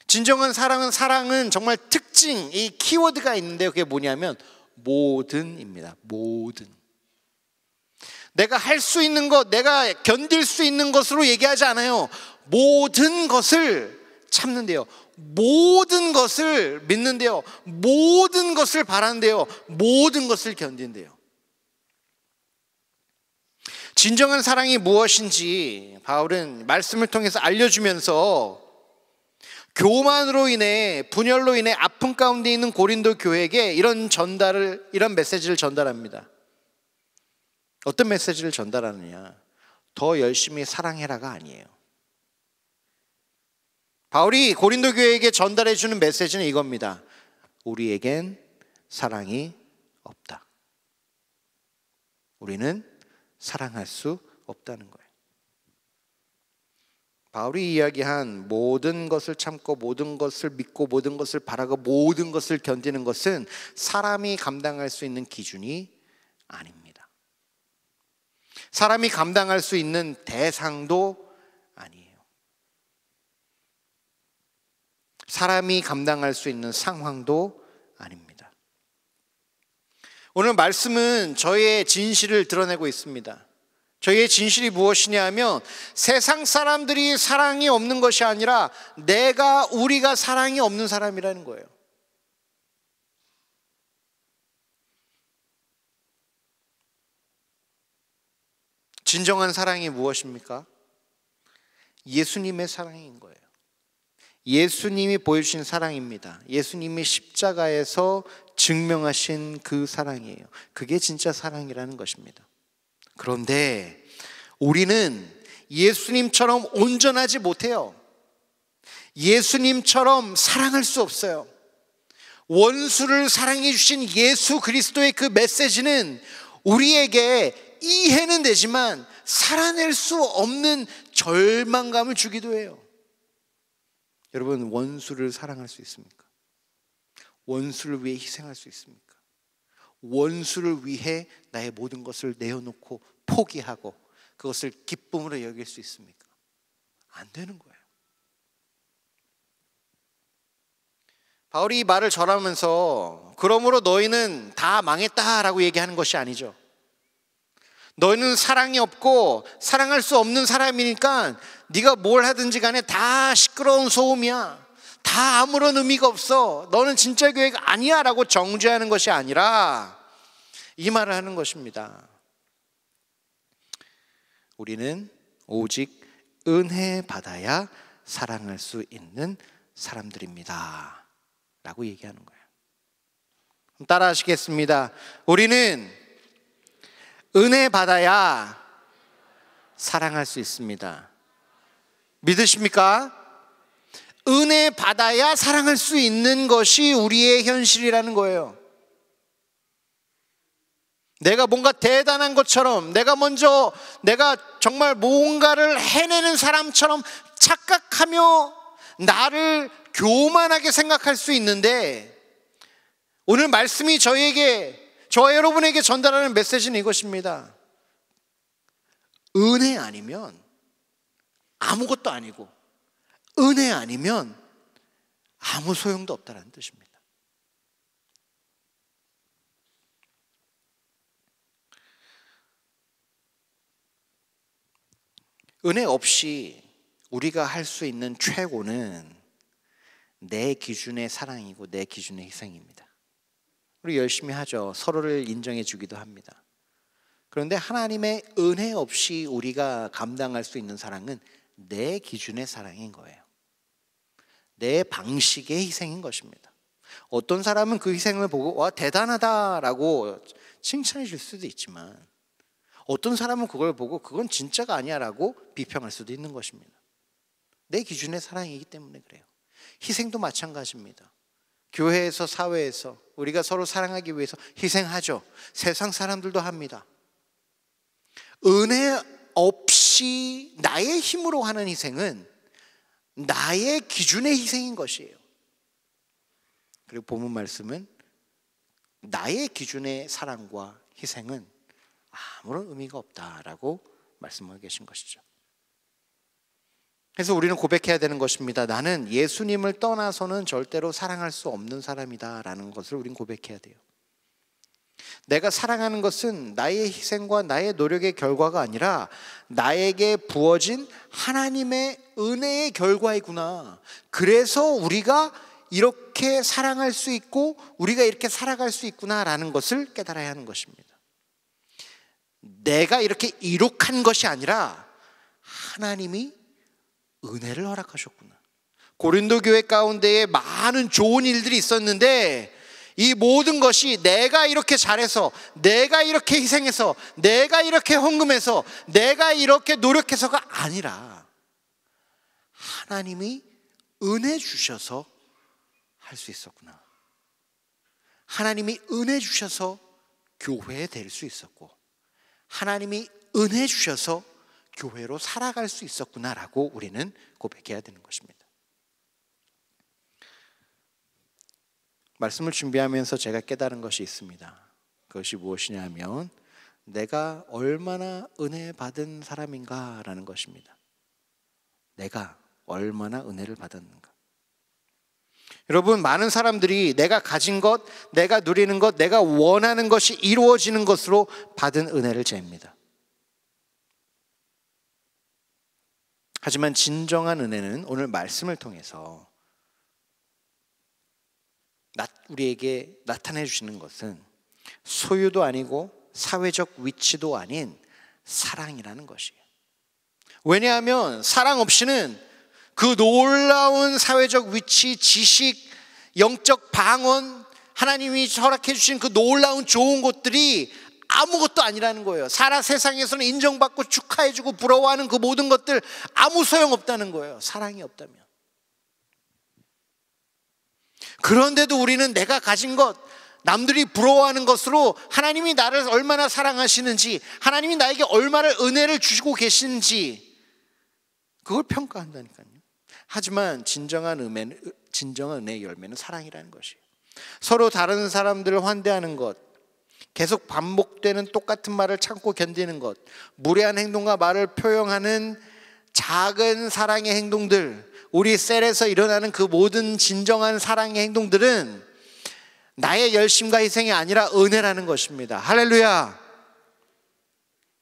진정한 사랑은 정말 특징, 이 키워드가 있는데요. 그게 뭐냐면 모든입니다. 모든. 내가 할 수 있는 것, 내가 견딜 수 있는 것으로 얘기하지 않아요. 모든 것을 참는데요. 모든 것을 믿는데요. 모든 것을 바란대요. 모든 것을 견딘대요. 진정한 사랑이 무엇인지 바울은 말씀을 통해서 알려주면서 교만으로 인해, 분열로 인해 아픔 가운데 있는 고린도 교회에게 이런 메시지를 전달합니다. 어떤 메시지를 전달하느냐? 더 열심히 사랑해라가 아니에요. 바울이 고린도 교회에게 전달해 주는 메시지는 이겁니다. 우리에겐 사랑이 없다. 우리는 사랑할 수 없다는 거예요. 바울이 이야기한 모든 것을 참고 모든 것을 믿고 모든 것을 바라고 모든 것을 견디는 것은 사람이 감당할 수 있는 기준이 아닙니다. 사람이 감당할 수 있는 대상도 아니에요. 사람이 감당할 수 있는 상황도 아닙니다. 오늘 말씀은 저의 진실을 드러내고 있습니다. 저희의 진실이 무엇이냐 하면 세상 사람들이 사랑이 없는 것이 아니라 우리가 사랑이 없는 사람이라는 거예요. 진정한 사랑이 무엇입니까? 예수님의 사랑인 거예요. 예수님이 보여주신 사랑입니다. 예수님이 십자가에서 증명하신 그 사랑이에요. 그게 진짜 사랑이라는 것입니다. 그런데 우리는 예수님처럼 온전하지 못해요. 예수님처럼 사랑할 수 없어요. 원수를 사랑해 주신 예수 그리스도의 그 메시지는 우리에게 이해는 되지만 살아낼 수 없는 절망감을 주기도 해요. 여러분, 원수를 사랑할 수 있습니까? 원수를 위해 희생할 수 있습니까? 원수를 위해 나의 모든 것을 내어놓고 포기하고 그것을 기쁨으로 여길 수 있습니까? 안 되는 거예요. 바울이 이 말을 전하면서 그러므로 너희는 다 망했다라고 얘기하는 것이 아니죠. 너희는 사랑이 없고 사랑할 수 없는 사람이니까 네가 뭘 하든지 간에 다 시끄러운 소음이야. 다 아무런 의미가 없어. 너는 진짜 교회가 아니야 라고 정죄하는 것이 아니라 이 말을 하는 것입니다. 우리는 오직 은혜 받아야 사랑할 수 있는 사람들입니다 라고 얘기하는 거예요. 따라 하시겠습니다. 우리는 은혜 받아야 사랑할 수 있습니다. 믿으십니까? 은혜 받아야 사랑할 수 있는 것이 우리의 현실이라는 거예요. 내가 뭔가 대단한 것처럼, 내가 정말 뭔가를 해내는 사람처럼 착각하며 나를 교만하게 생각할 수 있는데, 오늘 말씀이 저와 여러분에게 전달하는 메시지는 이것입니다. 은혜 아니면 아무것도 아니고, 은혜 아니면 아무 소용도 없다는 뜻입니다. 은혜 없이 우리가 할 수 있는 최고는 내 기준의 사랑이고 내 기준의 희생입니다. 우리 열심히 하죠. 서로를 인정해 주기도 합니다. 그런데 하나님의 은혜 없이 우리가 감당할 수 있는 사랑은 내 기준의 사랑인 거예요. 내 방식의 희생인 것입니다. 어떤 사람은 그 희생을 보고 와, 대단하다라고 칭찬해 줄 수도 있지만, 어떤 사람은 그걸 보고 그건 진짜가 아니야 라고 비평할 수도 있는 것입니다. 내 기준의 사랑이기 때문에 그래요. 희생도 마찬가지입니다. 교회에서, 사회에서 우리가 서로 사랑하기 위해서 희생하죠. 세상 사람들도 합니다. 은혜 없이 나의 힘으로 하는 희생은 나의 기준의 희생인 것이에요. 그리고 본문 말씀은 나의 기준의 사랑과 희생은 아무런 의미가 없다라고 말씀하고 계신 것이죠. 그래서 우리는 고백해야 되는 것입니다. 나는 예수님을 떠나서는 절대로 사랑할 수 없는 사람이다라는 것을 우리는 고백해야 돼요. 내가 사랑하는 것은 나의 희생과 나의 노력의 결과가 아니라 나에게 부어진 하나님의 은혜의 결과이구나. 그래서 우리가 이렇게 사랑할 수 있고 우리가 이렇게 살아갈 수 있구나라는 것을 깨달아야 하는 것입니다. 내가 이렇게 이룩한 것이 아니라 하나님이 은혜를 허락하셨구나. 고린도 교회 가운데에 많은 좋은 일들이 있었는데 이 모든 것이 내가 이렇게 잘해서, 내가 이렇게 희생해서, 내가 이렇게 헌금해서, 내가 이렇게 노력해서가 아니라 하나님이 은혜 주셔서 할 수 있었구나. 하나님이 은혜 주셔서 교회에 될 수 있었고, 하나님이 은혜 주셔서 교회로 살아갈 수 있었구나라고 우리는 고백해야 되는 것입니다. 말씀을 준비하면서 제가 깨달은 것이 있습니다. 그것이 무엇이냐 하면 내가 얼마나 은혜 받은 사람인가라는 것입니다. 내가 얼마나 은혜를 받았는가. 여러분, 많은 사람들이 내가 가진 것, 내가 누리는 것, 내가 원하는 것이 이루어지는 것으로 받은 은혜를 잽니다. 하지만 진정한 은혜는 오늘 말씀을 통해서 우리에게 나타내 주시는 것은 소유도 아니고 사회적 위치도 아닌 사랑이라는 것이에요. 왜냐하면 사랑 없이는 그 놀라운 사회적 위치, 지식, 영적 방언, 하나님이 허락해 주신 그 놀라운 좋은 것들이 아무것도 아니라는 거예요. 세상에서는 인정받고 축하해주고 부러워하는 그 모든 것들 아무 소용없다는 거예요. 사랑이 없다면. 그런데도 우리는 내가 가진 것, 남들이 부러워하는 것으로 하나님이 나를 얼마나 사랑하시는지, 하나님이 나에게 얼마나 은혜를 주시고 계시는지 그걸 평가한다니까요. 하지만 진정한 은혜의 열매는 사랑이라는 것이에요. 서로 다른 사람들을 환대하는 것, 계속 반복되는 똑같은 말을 참고 견디는 것, 무례한 행동과 말을 표현하는 작은 사랑의 행동들, 우리 셀에서 일어나는 그 모든 진정한 사랑의 행동들은 나의 열심과 희생이 아니라 은혜라는 것입니다. 할렐루야.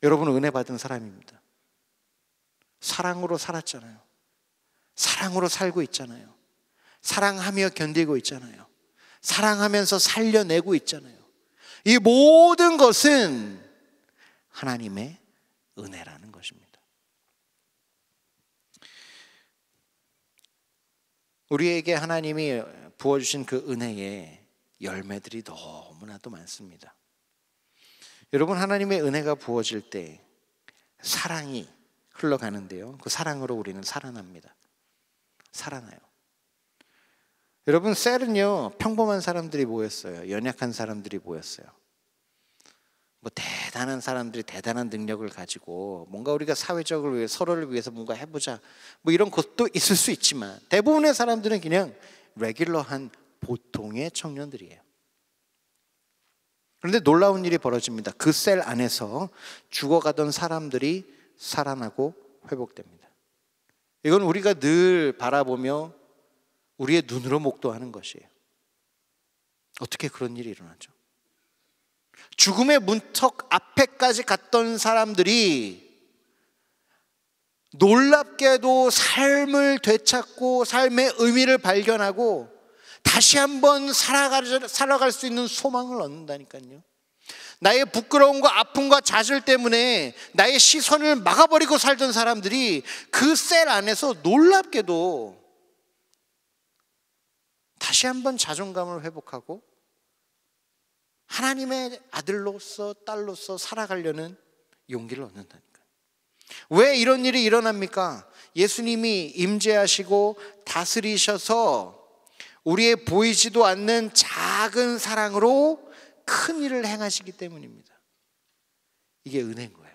여러분은 은혜 받은 사람입니다. 사랑으로 살았잖아요. 사랑으로 살고 있잖아요. 사랑하며 견디고 있잖아요. 사랑하면서 살려내고 있잖아요. 이 모든 것은 하나님의 은혜라는 것입니다. 우리에게 하나님이 부어주신 그 은혜의 열매들이 너무나도 많습니다. 여러분, 하나님의 은혜가 부어질 때 사랑이 흘러가는데요, 그 사랑으로 우리는 살아납니다. 살아나요. 여러분, 셀은요 평범한 사람들이 모였어요. 연약한 사람들이 모였어요. 뭐 대단한 사람들이 대단한 능력을 가지고 뭔가 우리가 사회적을 위해 서로를 위해서 뭔가 해보자 뭐 이런 것도 있을 수 있지만 대부분의 사람들은 그냥 레귤러한 보통의 청년들이에요. 그런데 놀라운 일이 벌어집니다. 그 셀 안에서 죽어가던 사람들이 살아나고 회복됩니다. 이건 우리가 늘 바라보며 우리의 눈으로 목도하는 것이에요. 어떻게 그런 일이 일어나죠? 죽음의 문턱 앞에까지 갔던 사람들이 놀랍게도 삶을 되찾고 삶의 의미를 발견하고 다시 한번 살아갈 수 있는 소망을 얻는다니까요. 나의 부끄러움과 아픔과 좌절 때문에 나의 시선을 막아버리고 살던 사람들이 그 셀 안에서 놀랍게도 다시 한번 자존감을 회복하고 하나님의 아들로서 딸로서 살아가려는 용기를 얻는다니까요. 왜 이런 일이 일어납니까? 예수님이 임재하시고 다스리셔서 우리의 보이지도 않는 작은 사랑으로 큰 일을 행하시기 때문입니다. 이게 은혜인 거예요.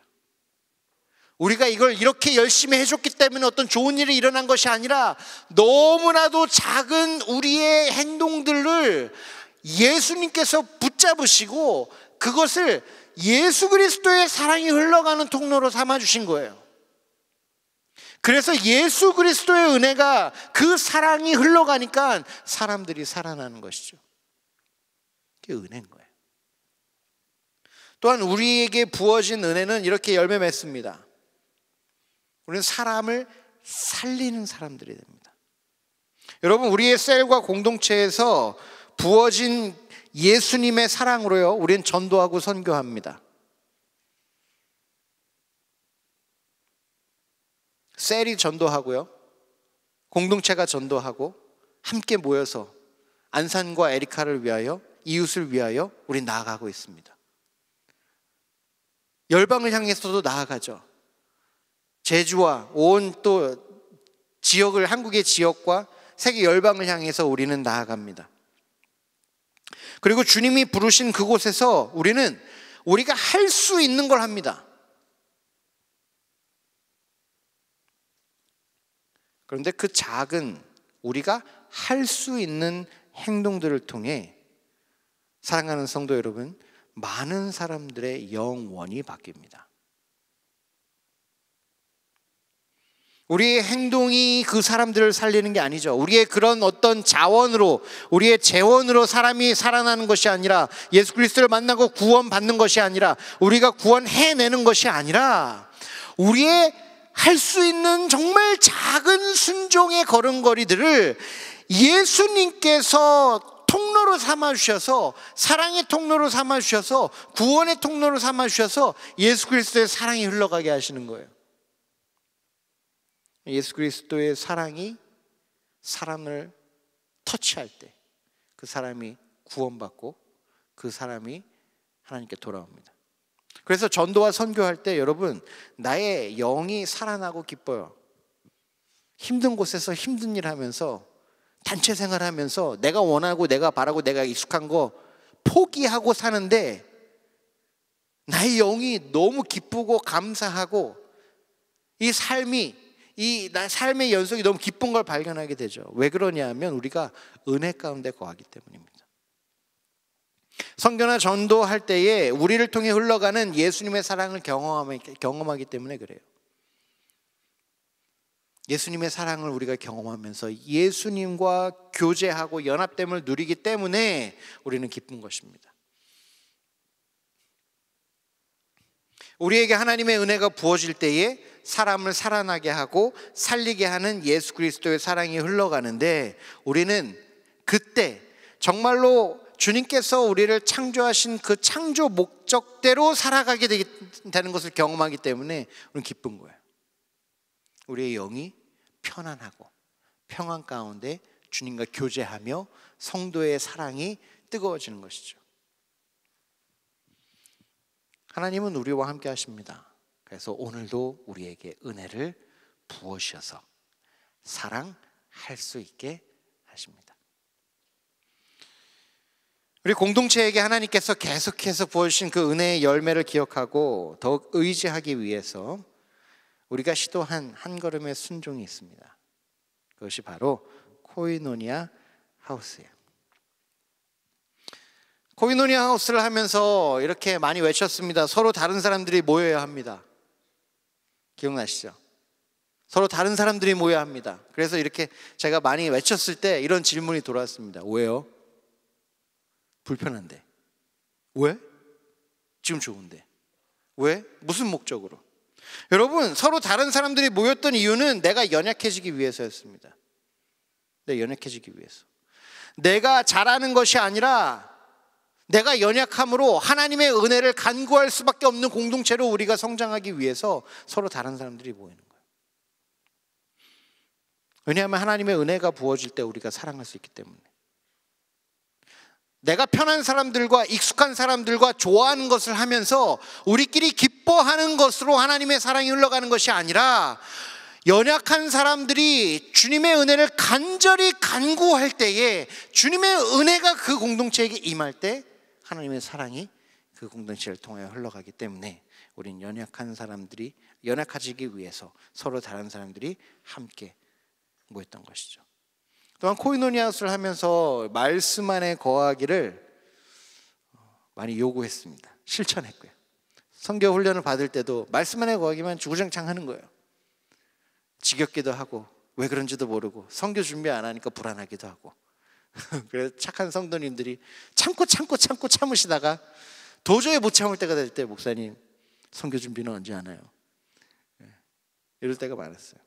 우리가 이걸 이렇게 열심히 해줬기 때문에 어떤 좋은 일이 일어난 것이 아니라 너무나도 작은 우리의 행동들을 예수님께서 붙잡으시고 그것을 예수 그리스도의 사랑이 흘러가는 통로로 삼아주신 거예요. 그래서 예수 그리스도의 은혜가 그 사랑이 흘러가니까 사람들이 살아나는 것이죠. 그게 은혜인 거예요. 또한 우리에게 부어진 은혜는 이렇게 열매 맺습니다. 우리는 사람을 살리는 사람들이 됩니다. 여러분, 우리의 셀과 공동체에서 부어진 예수님의 사랑으로요, 우리는 전도하고 선교합니다. 셀이 전도하고요, 공동체가 전도하고 함께 모여서 안산과 에리카를 위하여, 이웃을 위하여 우리 나아가고 있습니다. 열방을 향해서도 나아가죠. 제주와 온 또 지역을, 한국의 지역과 세계 열방을 향해서 우리는 나아갑니다. 그리고 주님이 부르신 그곳에서 우리가 할 수 있는 걸 합니다. 그런데 그 작은 우리가 할 수 있는 행동들을 통해 사랑하는 성도 여러분, 많은 사람들의 영원이 바뀝니다. 우리의 행동이 그 사람들을 살리는 게 아니죠. 우리의 그런 어떤 자원으로, 우리의 재원으로 사람이 살아나는 것이 아니라, 예수 그리스도를 만나고 구원받는 것이 아니라, 우리가 구원해내는 것이 아니라, 우리의 할 수 있는 정말 작은 순종의 걸음걸이들을 예수님께서 통로로 삼아주셔서, 사랑의 통로로 삼아주셔서, 구원의 통로로 삼아주셔서 예수 그리스도의 사랑이 흘러가게 하시는 거예요. 예수 그리스도의 사랑이 사람을 터치할 때 그 사람이 구원받고 그 사람이 하나님께 돌아옵니다. 그래서 전도와 선교할 때 여러분, 나의 영이 살아나고 기뻐요. 힘든 곳에서 힘든 일 하면서, 단체 생활하면서 내가 원하고 내가 바라고 내가 익숙한 거 포기하고 사는데 나의 영이 너무 기쁘고 감사하고 이 삶의 연속이 너무 기쁜 걸 발견하게 되죠. 왜 그러냐면 우리가 은혜 가운데 거하기 때문입니다. 선교나 전도할 때에 우리를 통해 흘러가는 예수님의 사랑을 경험하기 때문에 그래요. 예수님의 사랑을 우리가 경험하면서 예수님과 교제하고 연합됨을 누리기 때문에 우리는 기쁜 것입니다. 우리에게 하나님의 은혜가 부어질 때에 사람을 살아나게 하고 살리게 하는 예수 그리스도의 사랑이 흘러가는데, 우리는 그때 정말로 주님께서 우리를 창조하신 그 창조 목적대로 살아가게 되는 것을 경험하기 때문에 우리는 기쁜 거예요. 우리의 영이 편안하고 평안 가운데 주님과 교제하며 성도의 사랑이 뜨거워지는 것이죠. 하나님은 우리와 함께 하십니다. 그래서 오늘도 우리에게 은혜를 부어주셔서 사랑할 수 있게 하십니다. 우리 공동체에게 하나님께서 계속해서 부어주신 그 은혜의 열매를 기억하고 더욱 의지하기 위해서 우리가 시도한 한 걸음의 순종이 있습니다. 그것이 바로 코이노니아 하우스예요. 코이노니아 하우스를 하면서 이렇게 많이 외쳤습니다. 서로 다른 사람들이 모여야 합니다. 기억나시죠? 서로 다른 사람들이 모여야 합니다. 그래서 이렇게 제가 많이 외쳤을 때 이런 질문이 돌아왔습니다. 왜요? 불편한데. 왜? 지금 좋은데. 왜? 무슨 목적으로? 여러분, 서로 다른 사람들이 모였던 이유는 내가 연약해지기 위해서였습니다. 내가 연약해지기 위해서. 내가 잘하는 것이 아니라 내가 연약함으로 하나님의 은혜를 간구할 수밖에 없는 공동체로 우리가 성장하기 위해서 서로 다른 사람들이 모이는 거예요. 왜냐하면 하나님의 은혜가 부어질 때 우리가 사랑할 수 있기 때문에. 내가 편한 사람들과 익숙한 사람들과 좋아하는 것을 하면서 우리끼리 기뻐하는 것으로 하나님의 사랑이 흘러가는 것이 아니라 연약한 사람들이 주님의 은혜를 간절히 간구할 때에 주님의 은혜가 그 공동체에게 임할 때 하나님의 사랑이 그 공동체를 통하여 흘러가기 때문에 우린 연약한 사람들이 연약해지기 위해서 서로 다른 사람들이 함께 모였던 것이죠. 또한 코이노니아스를 하면서 말씀 안에 거하기를 많이 요구했습니다. 실천했고요. 선교 훈련을 받을 때도 말씀 안에 거하기만 주구장창 하는 거예요. 지겹기도 하고 왜 그런지도 모르고 선교 준비 안 하니까 불안하기도 하고 그래서 착한 성도님들이 참으시다가 도저히 못 참을 때가 될 때 목사님 선교 준비는 언제 하나요? 이럴 때가 많았어요.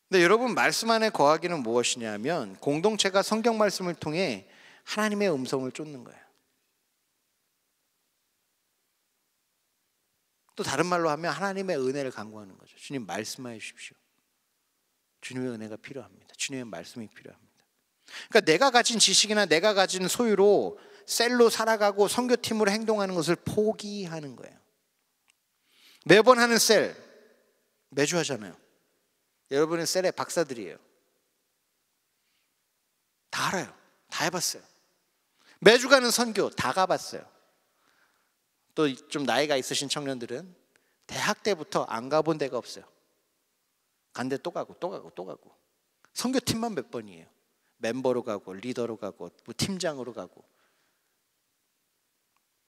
근데 여러분, 말씀 안에 거하기는 무엇이냐면 공동체가 성경 말씀을 통해 하나님의 음성을 쫓는 거예요. 또 다른 말로 하면 하나님의 은혜를 간구하는 거죠. 주님 말씀해 주십시오. 주님의 은혜가 필요합니다. 주님의 말씀이 필요합니다. 그러니까 내가 가진 지식이나 내가 가진 소유로 셀로 살아가고 선교팀으로 행동하는 것을 포기하는 거예요. 매번 하는 셀 매주 하잖아요. 여러분은 셀의 박사들이에요. 다 알아요. 다 해봤어요. 매주 가는 선교 다 가봤어요. 또 좀 나이가 있으신 청년들은 대학 때부터 안 가본 데가 없어요. 간데 또 가고 선교팀만 몇 번이에요. 멤버로 가고 리더로 가고 뭐 팀장으로 가고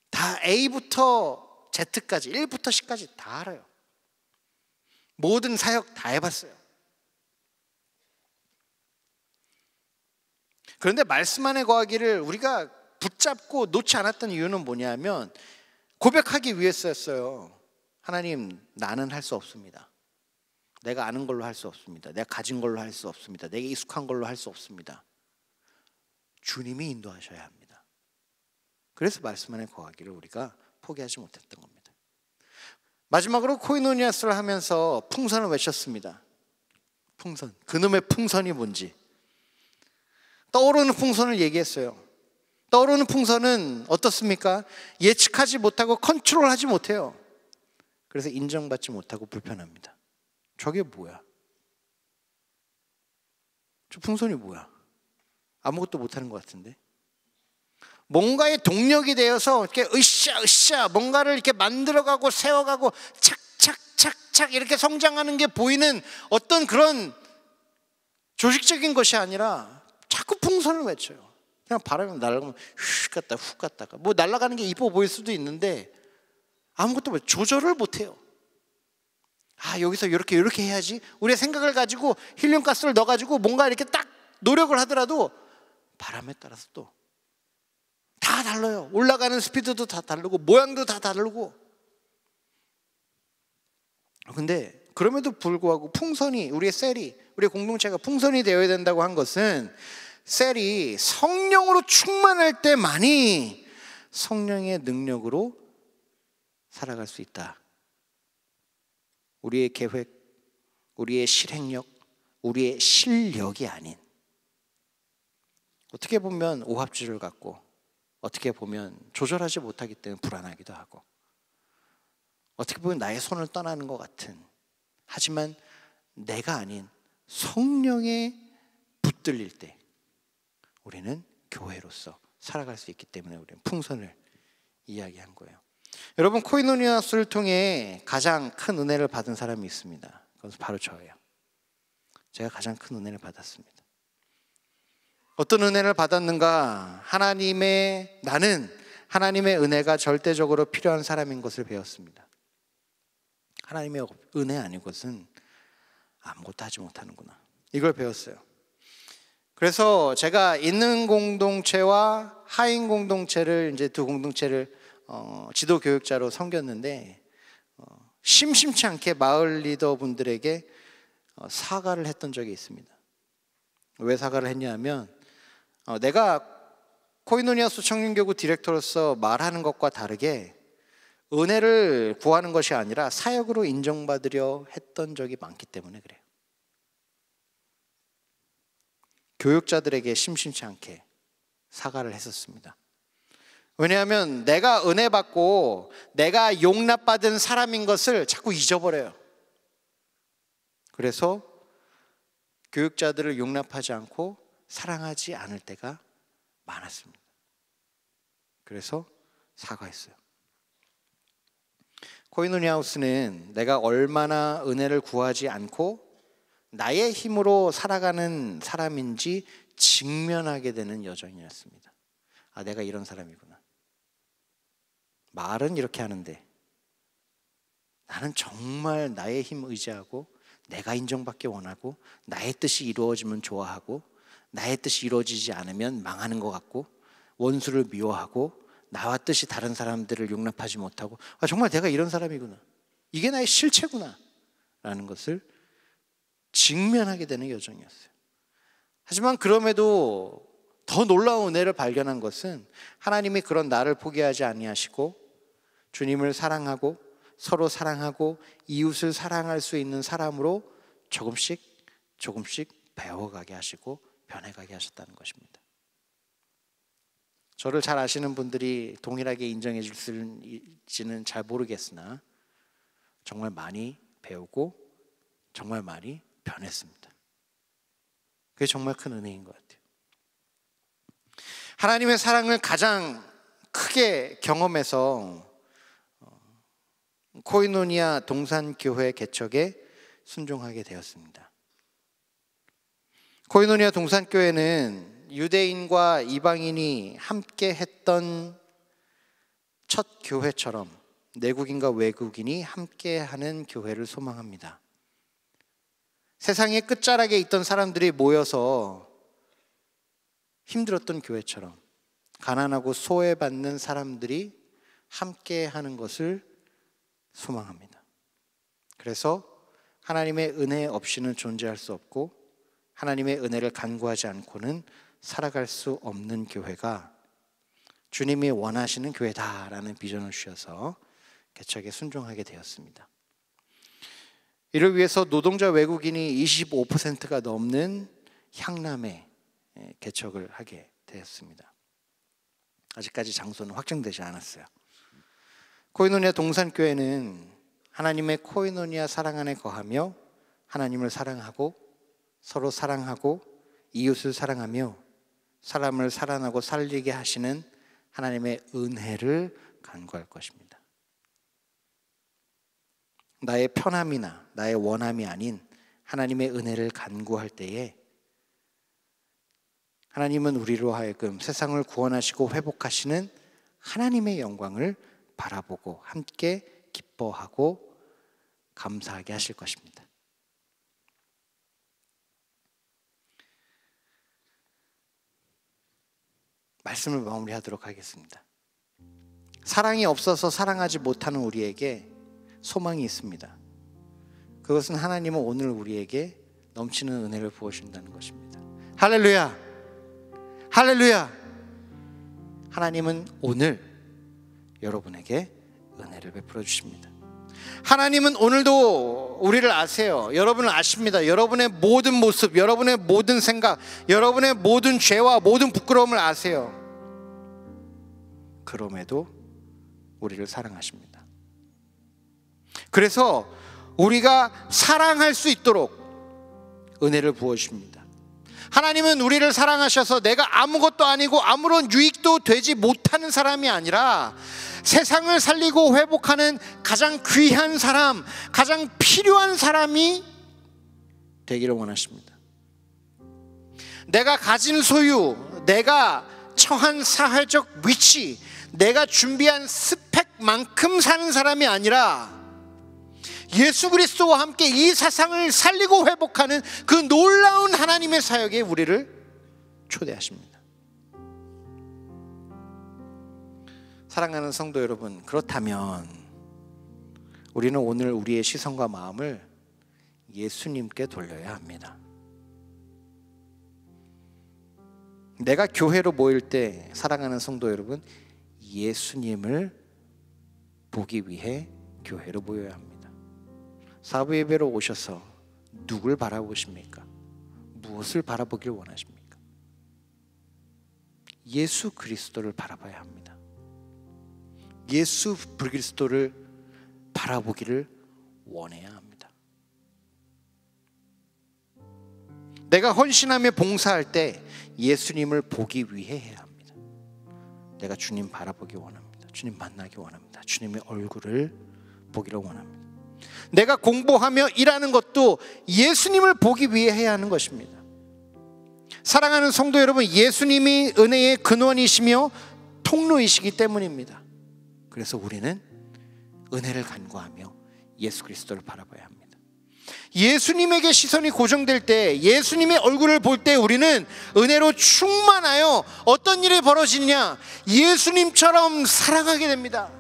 다 A부터 Z까지 1부터 10까지 다 알아요. 모든 사역 다 해봤어요. 그런데 말씀 안에 거하기를 우리가 붙잡고 놓지 않았던 이유는 뭐냐면 고백하기 위해서였어요. 하나님, 나는 할 수 없습니다. 내가 아는 걸로 할 수 없습니다. 내가 가진 걸로 할 수 없습니다. 내게 익숙한 걸로 할 수 없습니다. 주님이 인도하셔야 합니다. 그래서 말씀 안에 거하기를 우리가 포기하지 못했던 겁니다. 마지막으로 코이노니아스를 하면서 풍선을 외쳤습니다. 풍선, 그놈의 풍선이 뭔지 떠오르는 풍선을 얘기했어요. 떠오르는 풍선은 어떻습니까? 예측하지 못하고 컨트롤하지 못해요. 그래서 인정받지 못하고 불편합니다. 저게 뭐야? 저 풍선이 뭐야? 아무것도 못하는 것 같은데? 뭔가의 동력이 되어서 이렇게 으쌰 뭔가를 이렇게 만들어가고 세워가고 착착 이렇게 성장하는 게 보이는 어떤 그런 조직적인 것이 아니라 자꾸 풍선을 외쳐요. 그냥 바람이 날아가면 휙 갔다 훅 갔다가 뭐 날아가는 게 이뻐 보일 수도 있는데 아무것도 조절을 못해요. 여기서 이렇게 해야지. 우리의 생각을 가지고 힐륨가스를 넣어가지고 뭔가 이렇게 딱 노력을 하더라도 바람에 따라서 또 다 달라요. 올라가는 스피드도 다 다르고 모양도 다 다르고. 근데 그럼에도 불구하고 풍선이, 우리의 셀이, 우리의 공동체가 풍선이 되어야 된다고 한 것은 셀이 성령으로 충만할 때만이 성령의 능력으로 살아갈 수 있다. 우리의 계획, 우리의 실행력, 우리의 실력이 아닌, 어떻게 보면 오합지졸 같고 어떻게 보면 조절하지 못하기 때문에 불안하기도 하고 어떻게 보면 나의 손을 떠나는 것 같은, 하지만 내가 아닌 성령에 붙들릴 때 우리는 교회로서 살아갈 수 있기 때문에 우리는 풍선을 이야기한 거예요. 여러분, 코이노니아 수를 통해 가장 큰 은혜를 받은 사람이 있습니다. 그것은 바로 저예요. 제가 가장 큰 은혜를 받았습니다. 어떤 은혜를 받았는가? 나는 하나님의 은혜가 절대적으로 필요한 사람인 것을 배웠습니다. 하나님의 은혜 아닌 것은 아무것도 하지 못하는구나, 이걸 배웠어요. 그래서 제가 있는 공동체와 하인 공동체를, 이제 두 공동체를 지도 교육자로 섬겼는데 심심치 않게 마을 리더분들에게 사과를 했던 적이 있습니다. 왜 사과를 했냐면 내가 코이노니아 수청년교구 디렉터로서 말하는 것과 다르게 은혜를 구하는 것이 아니라 사역으로 인정받으려 했던 적이 많기 때문에 그래요. 교육자들에게 심심치 않게 사과를 했었습니다. 왜냐하면 내가 은혜 받고 내가 용납받은 사람인 것을 자꾸 잊어버려요. 그래서 교육자들을 용납하지 않고 사랑하지 않을 때가 많았습니다. 그래서 사과했어요. 코이노니아 하우스는 내가 얼마나 은혜를 구하지 않고 나의 힘으로 살아가는 사람인지 직면하게 되는 여정이었습니다. 아, 내가 이런 사람이구나. 말은 이렇게 하는데 나는 정말 나의 힘 의지하고 내가 인정받기 원하고 나의 뜻이 이루어지면 좋아하고 나의 뜻이 이루어지지 않으면 망하는 것 같고 원수를 미워하고 나와 뜻이 다른 사람들을 용납하지 못하고, 아, 정말 내가 이런 사람이구나, 이게 나의 실체구나 라는 것을 직면하게 되는 여정이었어요. 하지만 그럼에도 더 놀라운 은혜를 발견한 것은 하나님이 그런 나를 포기하지 아니하시고 주님을 사랑하고 서로 사랑하고 이웃을 사랑할 수 있는 사람으로 조금씩 배워가게 하시고 변해가게 하셨다는 것입니다. 저를 잘 아시는 분들이 동일하게 인정해 줄지는 잘 모르겠으나 정말 많이 배우고 정말 많이 변했습니다. 그게 정말 큰 은혜인 것 같아요. 하나님의 사랑을 가장 크게 경험해서 코이노니아 동산교회 개척에 순종하게 되었습니다. 코이노니아 동산교회는 유대인과 이방인이 함께 했던 첫 교회처럼 내국인과 외국인이 함께하는 교회를 소망합니다. 세상의 끝자락에 있던 사람들이 모여서 힘들었던 교회처럼 가난하고 소외받는 사람들이 함께하는 것을 소망합니다. 그래서 하나님의 은혜 없이는 존재할 수 없고 하나님의 은혜를 간구하지 않고는 살아갈 수 없는 교회가 주님이 원하시는 교회다라는 비전을 주셔서 개척에 순종하게 되었습니다. 이를 위해서 노동자 외국인이 25%가 넘는 향남에 개척을 하게 되었습니다. 아직까지 장소는 확정되지 않았어요. 코이노니아 동산교회는 하나님의 코이노니아 사랑 안에 거하며 하나님을 사랑하고 서로 사랑하고 이웃을 사랑하며 사람을 살아나고 살리게 하시는 하나님의 은혜를 간구할 것입니다. 나의 편함이나 나의 원함이 아닌 하나님의 은혜를 간구할 때에 하나님은 우리로 하여금 세상을 구원하시고 회복하시는 하나님의 영광을 바라보고 함께 기뻐하고 감사하게 하실 것입니다. 말씀을 마무리하도록 하겠습니다. 사랑이 없어서 사랑하지 못하는 우리에게 소망이 있습니다. 그것은 하나님은 오늘 우리에게 넘치는 은혜를 부어주신다는 것입니다. 할렐루야! 할렐루야! 하나님은 오늘 여러분에게 은혜를 베풀어 주십니다. 하나님은 오늘도 우리를 아세요. 여러분을 아십니다. 여러분의 모든 모습, 여러분의 모든 생각, 여러분의 모든 죄와 모든 부끄러움을 아세요. 그럼에도 우리를 사랑하십니다. 그래서 우리가 사랑할 수 있도록 은혜를 부어주십니다. 하나님은 우리를 사랑하셔서 내가 아무것도 아니고 아무런 유익도 되지 못하는 사람이 아니라 세상을 살리고 회복하는 가장 귀한 사람, 가장 필요한 사람이 되기를 원하십니다. 내가 가진 소유, 내가 처한 사회적 위치, 내가 준비한 스펙만큼 사는 사람이 아니라 예수 그리스도와 함께 이 세상을 살리고 회복하는 그 놀라운 하나님의 사역에 우리를 초대하십니다. 사랑하는 성도 여러분, 그렇다면 우리는 오늘 우리의 시선과 마음을 예수님께 돌려야 합니다. 내가 교회로 모일 때 사랑하는 성도 여러분, 예수님을 보기 위해 교회로 모여야 합니다. 사부 예배로 오셔서 누굴 바라보십니까? 무엇을 바라보길 원하십니까? 예수 그리스도를 바라봐야 합니다. 예수 그리스도를 바라보기를 원해야 합니다. 내가 헌신하며 봉사할 때 예수님을 보기 위해 해야 합니다. 내가 주님 바라보기 원합니다. 주님 만나기 원합니다. 주님의 얼굴을 보기를 원합니다. 내가 공부하며 일하는 것도 예수님을 보기 위해 해야 하는 것입니다. 사랑하는 성도 여러분, 예수님이 은혜의 근원이시며 통로이시기 때문입니다. 그래서 우리는 은혜를 간구하며 예수 그리스도를 바라봐야 합니다. 예수님에게 시선이 고정될 때, 예수님의 얼굴을 볼 때 우리는 은혜로 충만하여 어떤 일이 벌어지냐? 예수님처럼 사랑하게 됩니다.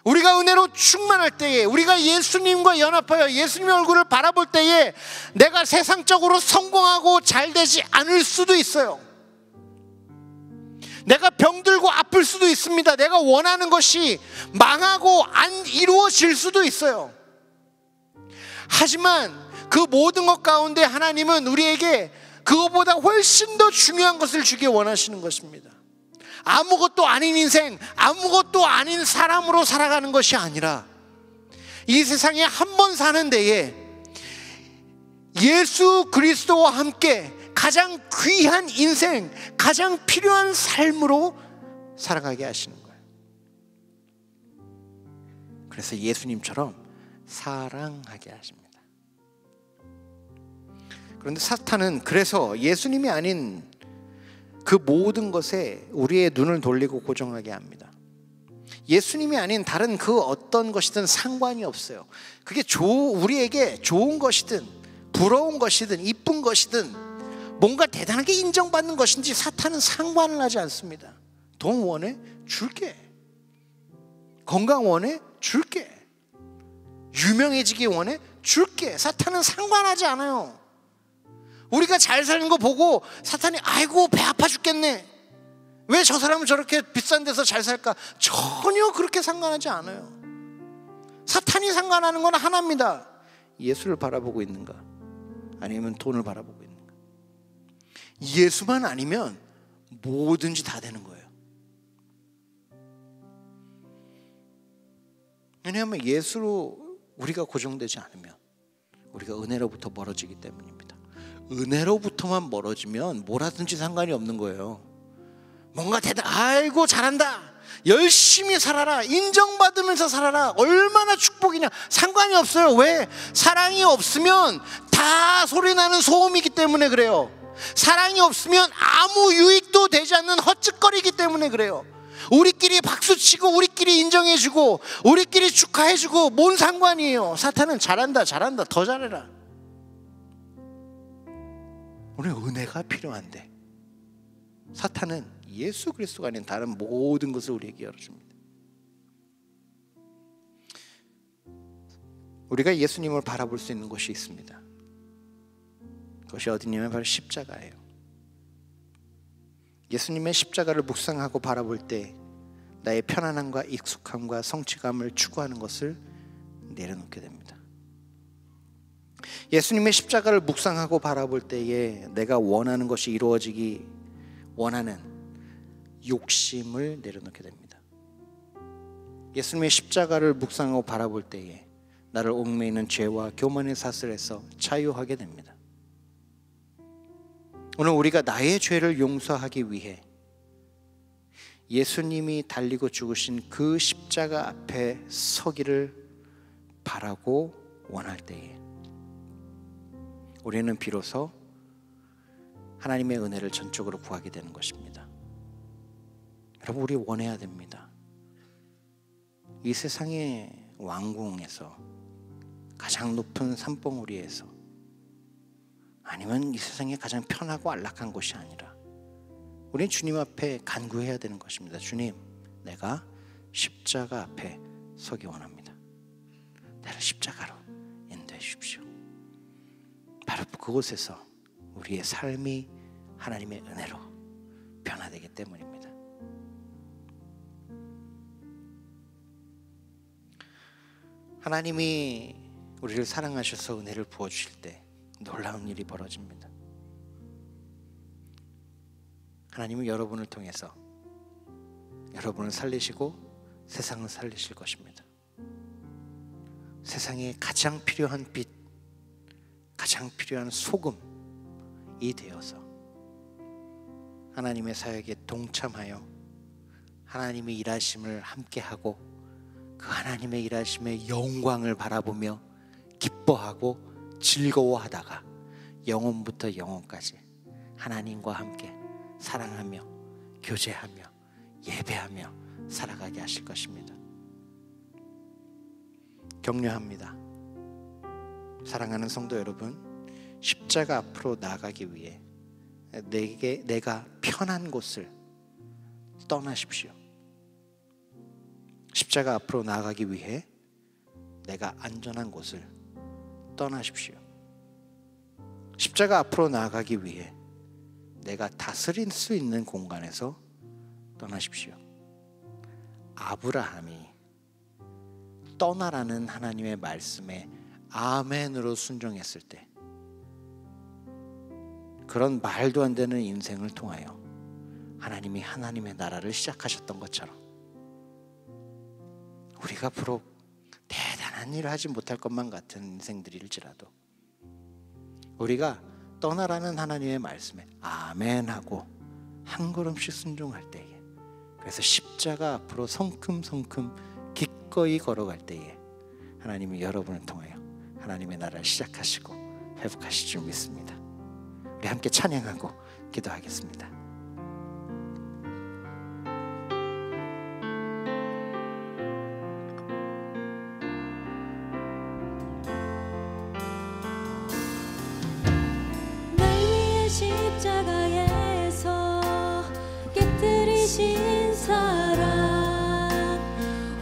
우리가 은혜로 충만할 때에, 우리가 예수님과 연합하여 예수님의 얼굴을 바라볼 때에 내가 세상적으로 성공하고 잘 되지 않을 수도 있어요. 내가 병들고 아플 수도 있습니다. 내가 원하는 것이 망하고 안 이루어질 수도 있어요. 하지만 그 모든 것 가운데 하나님은 우리에게 그것보다 훨씬 더 중요한 것을 주기 원하시는 것입니다. 아무것도 아닌 인생, 아무것도 아닌 사람으로 살아가는 것이 아니라 이 세상에 한 번 사는 데에 예수 그리스도와 함께 가장 귀한 인생, 가장 필요한 삶으로 살아가게 하시는 거예요. 그래서 예수님처럼 사랑하게 하십니다. 그런데 사탄은 그래서 예수님이 아닌 그 모든 것에 우리의 눈을 돌리고 고정하게 합니다. 예수님이 아닌 다른 그 어떤 것이든 상관이 없어요. 그게 우리에게 좋은 것이든 부러운 것이든 이쁜 것이든 뭔가 대단하게 인정받는 것인지 사탄은 상관을 하지 않습니다. 돈 원해? 줄게. 건강 원해? 줄게. 유명해지기 원해? 줄게. 사탄은 상관하지 않아요. 우리가 잘 사는 거 보고 사탄이 아이고 배 아파 죽겠네, 왜 저 사람은 저렇게 비싼 데서 잘 살까? 전혀 그렇게 상관하지 않아요. 사탄이 상관하는 건 하나입니다. 예수를 바라보고 있는가, 아니면 돈을 바라보고 있는가. 예수만 아니면 뭐든지 다 되는 거예요. 왜냐하면 예수로 우리가 고정되지 않으면 우리가 은혜로부터 멀어지기 때문입니다. 은혜로부터만 멀어지면 뭐라든지 상관이 없는 거예요. 뭔가 아이고 잘한다, 열심히 살아라, 인정받으면서 살아라, 얼마나 축복이냐, 상관이 없어요. 왜? 사랑이 없으면 다 소리나는 소음이기 때문에 그래요. 사랑이 없으면 아무 유익도 되지 않는 헛짓거리이기 때문에 그래요. 우리끼리 박수치고 우리끼리 인정해주고 우리끼리 축하해주고 뭔 상관이에요. 사탄은 잘한다 잘한다 더 잘해라. 오늘 은혜가 필요한데 사탄은 예수 그리스도가 아닌 다른 모든 것을 우리에게 열어줍니다. 우리가 예수님을 바라볼 수 있는 곳이 있습니다. 그것이 어디냐면 바로 십자가예요. 예수님의 십자가를 묵상하고 바라볼 때 나의 편안함과 익숙함과 성취감을 추구하는 것을 내려놓게 됩니다. 예수님의 십자가를 묵상하고 바라볼 때에 내가 원하는 것이 이루어지기 원하는 욕심을 내려놓게 됩니다. 예수님의 십자가를 묵상하고 바라볼 때에 나를 얽매이는 죄와 교만의 사슬에서 자유하게 됩니다. 오늘 우리가 나의 죄를 용서하기 위해 예수님이 달리고 죽으신 그 십자가 앞에 서기를 바라고 원할 때에 우리는 비로소 하나님의 은혜를 전적으로 구하게 되는 것입니다. 여러분, 우리 원해야 됩니다. 이 세상의 왕궁에서, 가장 높은 산봉우리에서, 아니면 이 세상에 가장 편하고 안락한 곳이 아니라 우리는 주님 앞에 간구해야 되는 것입니다. 주님, 내가 십자가 앞에 서기 원합니다. 나를 십자가로 인도해 주십시오. 바로 그곳에서 우리의 삶이 하나님의 은혜로 변화되기 때문입니다. 하나님이 우리를 사랑하셔서 은혜를 부어주실 때 놀라운 일이 벌어집니다. 하나님은 여러분을 통해서 여러분을 살리시고 세상을 살리실 것입니다. 세상에 가장 필요한 빛, 가장 필요한 소금이 되어서 하나님의 사역에 동참하여 하나님의 일하심을 함께하고 그 하나님의 일하심의 영광을 바라보며 기뻐하고 즐거워하다가 영혼부터 영혼까지 하나님과 함께 사랑하며 교제하며 예배하며 살아가게 하실 것입니다. 격려합니다. 사랑하는 성도 여러분, 십자가 앞으로 나아가기 위해 내가 편한 곳을 떠나십시오. 십자가 앞으로 나아가기 위해 내가 안전한 곳을 떠나십시오. 십자가 앞으로 나아가기 위해 내가 다스릴 수 있는 공간에서 떠나십시오. 아브라함이 떠나라는 하나님의 말씀에 아멘으로 순종했을 때 그런 말도 안 되는 인생을 통하여 하나님이 하나님의 나라를 시작하셨던 것처럼 우리가 비록 대단한 일을 하지 못할 것만 같은 인생들일지라도 우리가 떠나라는 하나님의 말씀에 아멘하고 한 걸음씩 순종할 때에, 그래서 십자가 앞으로 성큼성큼 기꺼이 걸어갈 때에 하나님이 여러분을 통하여 하나님의 나라를 시작하시고 회복하실 줄 믿습니다. 우리 함께 찬양하고 기도하겠습니다. 십자가에서 깨뜨리신 사랑,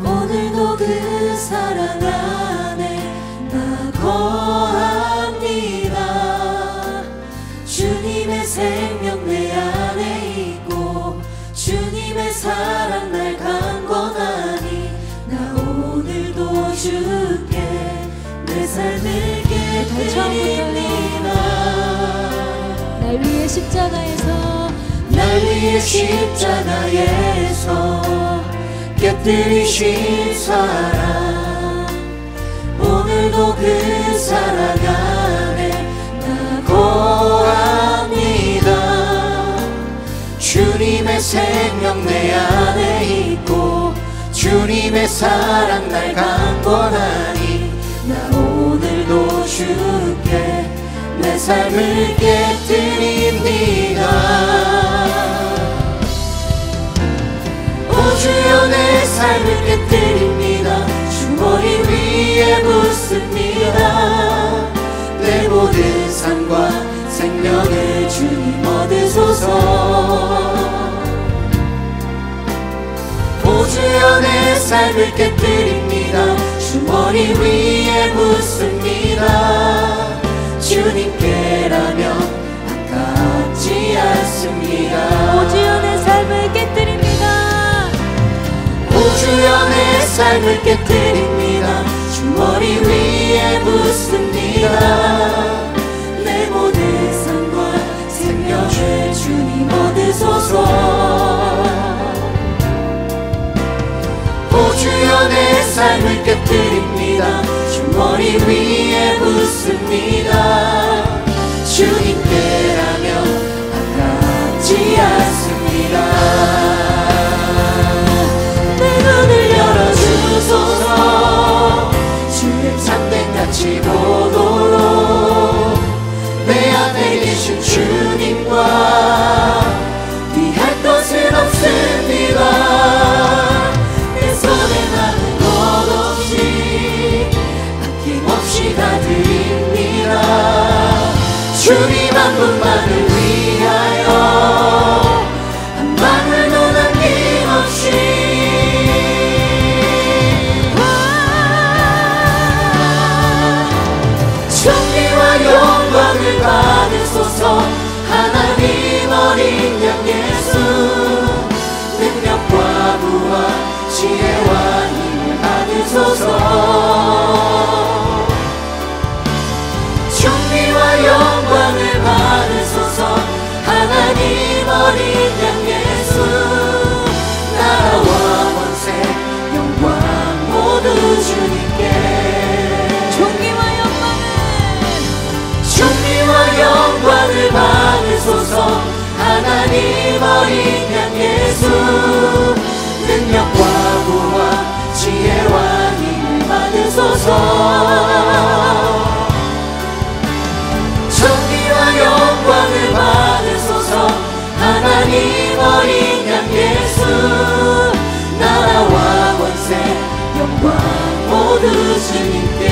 오늘도 그 사랑 안에 나 거합니다. 주님의 생명 내 안에 있고 주님의 사랑 날 강권하니 나 오늘도 주께 내 삶을 깨뜨립니다. 날 위해 십자가에서 깨뜨리신 사랑, 오늘도 그 사랑 안에 나 거합니다. 주님의 생명 내 안에 있고 주님의 사랑 날 강권하니 나 오늘도 주께 내 삶을 깨뜨립니다. 오 주여 내 삶을 깨뜨립니다. 주 머리 위에 붓습니다. 내 모든 삶과 생명을 주님 얻으소서. 오 주여 내 삶을 깨뜨립니다. 주 머리 위에 붓습니다. 주님께라면 아깝지 않습니다. 오 주여 내 삶을 깨뜨립니다. 오 주여 내 삶을 깨뜨립니다. 주 머리 위에 붓습니다. 내 모든 삶과 생명을 주님 얻으소서. 오 주여 내 삶을 깨뜨립니다. 주 머리 위에 붓습니다. 주님께라면 아깝지 않습니다. 내 눈을 열어주소서. 주의 참된같이 보도록 내 앞에 계신 주님과 비할 것은 없습니다. 내 손에 남은 것 없이 아낌없이 다 드립니다. 주님 한 분만을 위하여 한 방울도 남김없이. 존귀와 영광을 받으소서. 하나님 어린 양 예수 능력과 부와 지혜와 힘을 받으소서. 존귀와 영광을 받으소서. 하나님 어린 양 예수 나라와 권세 영광 모두 주님께. 존귀와 영광을 받으소서. 하나님 어린 양 예수 능력과 부와 지혜와 힘을 받으소서. 존귀와 영광을 받으소서. 하나님 어린 양 예수 나라와 권세 영광 모두 주님께.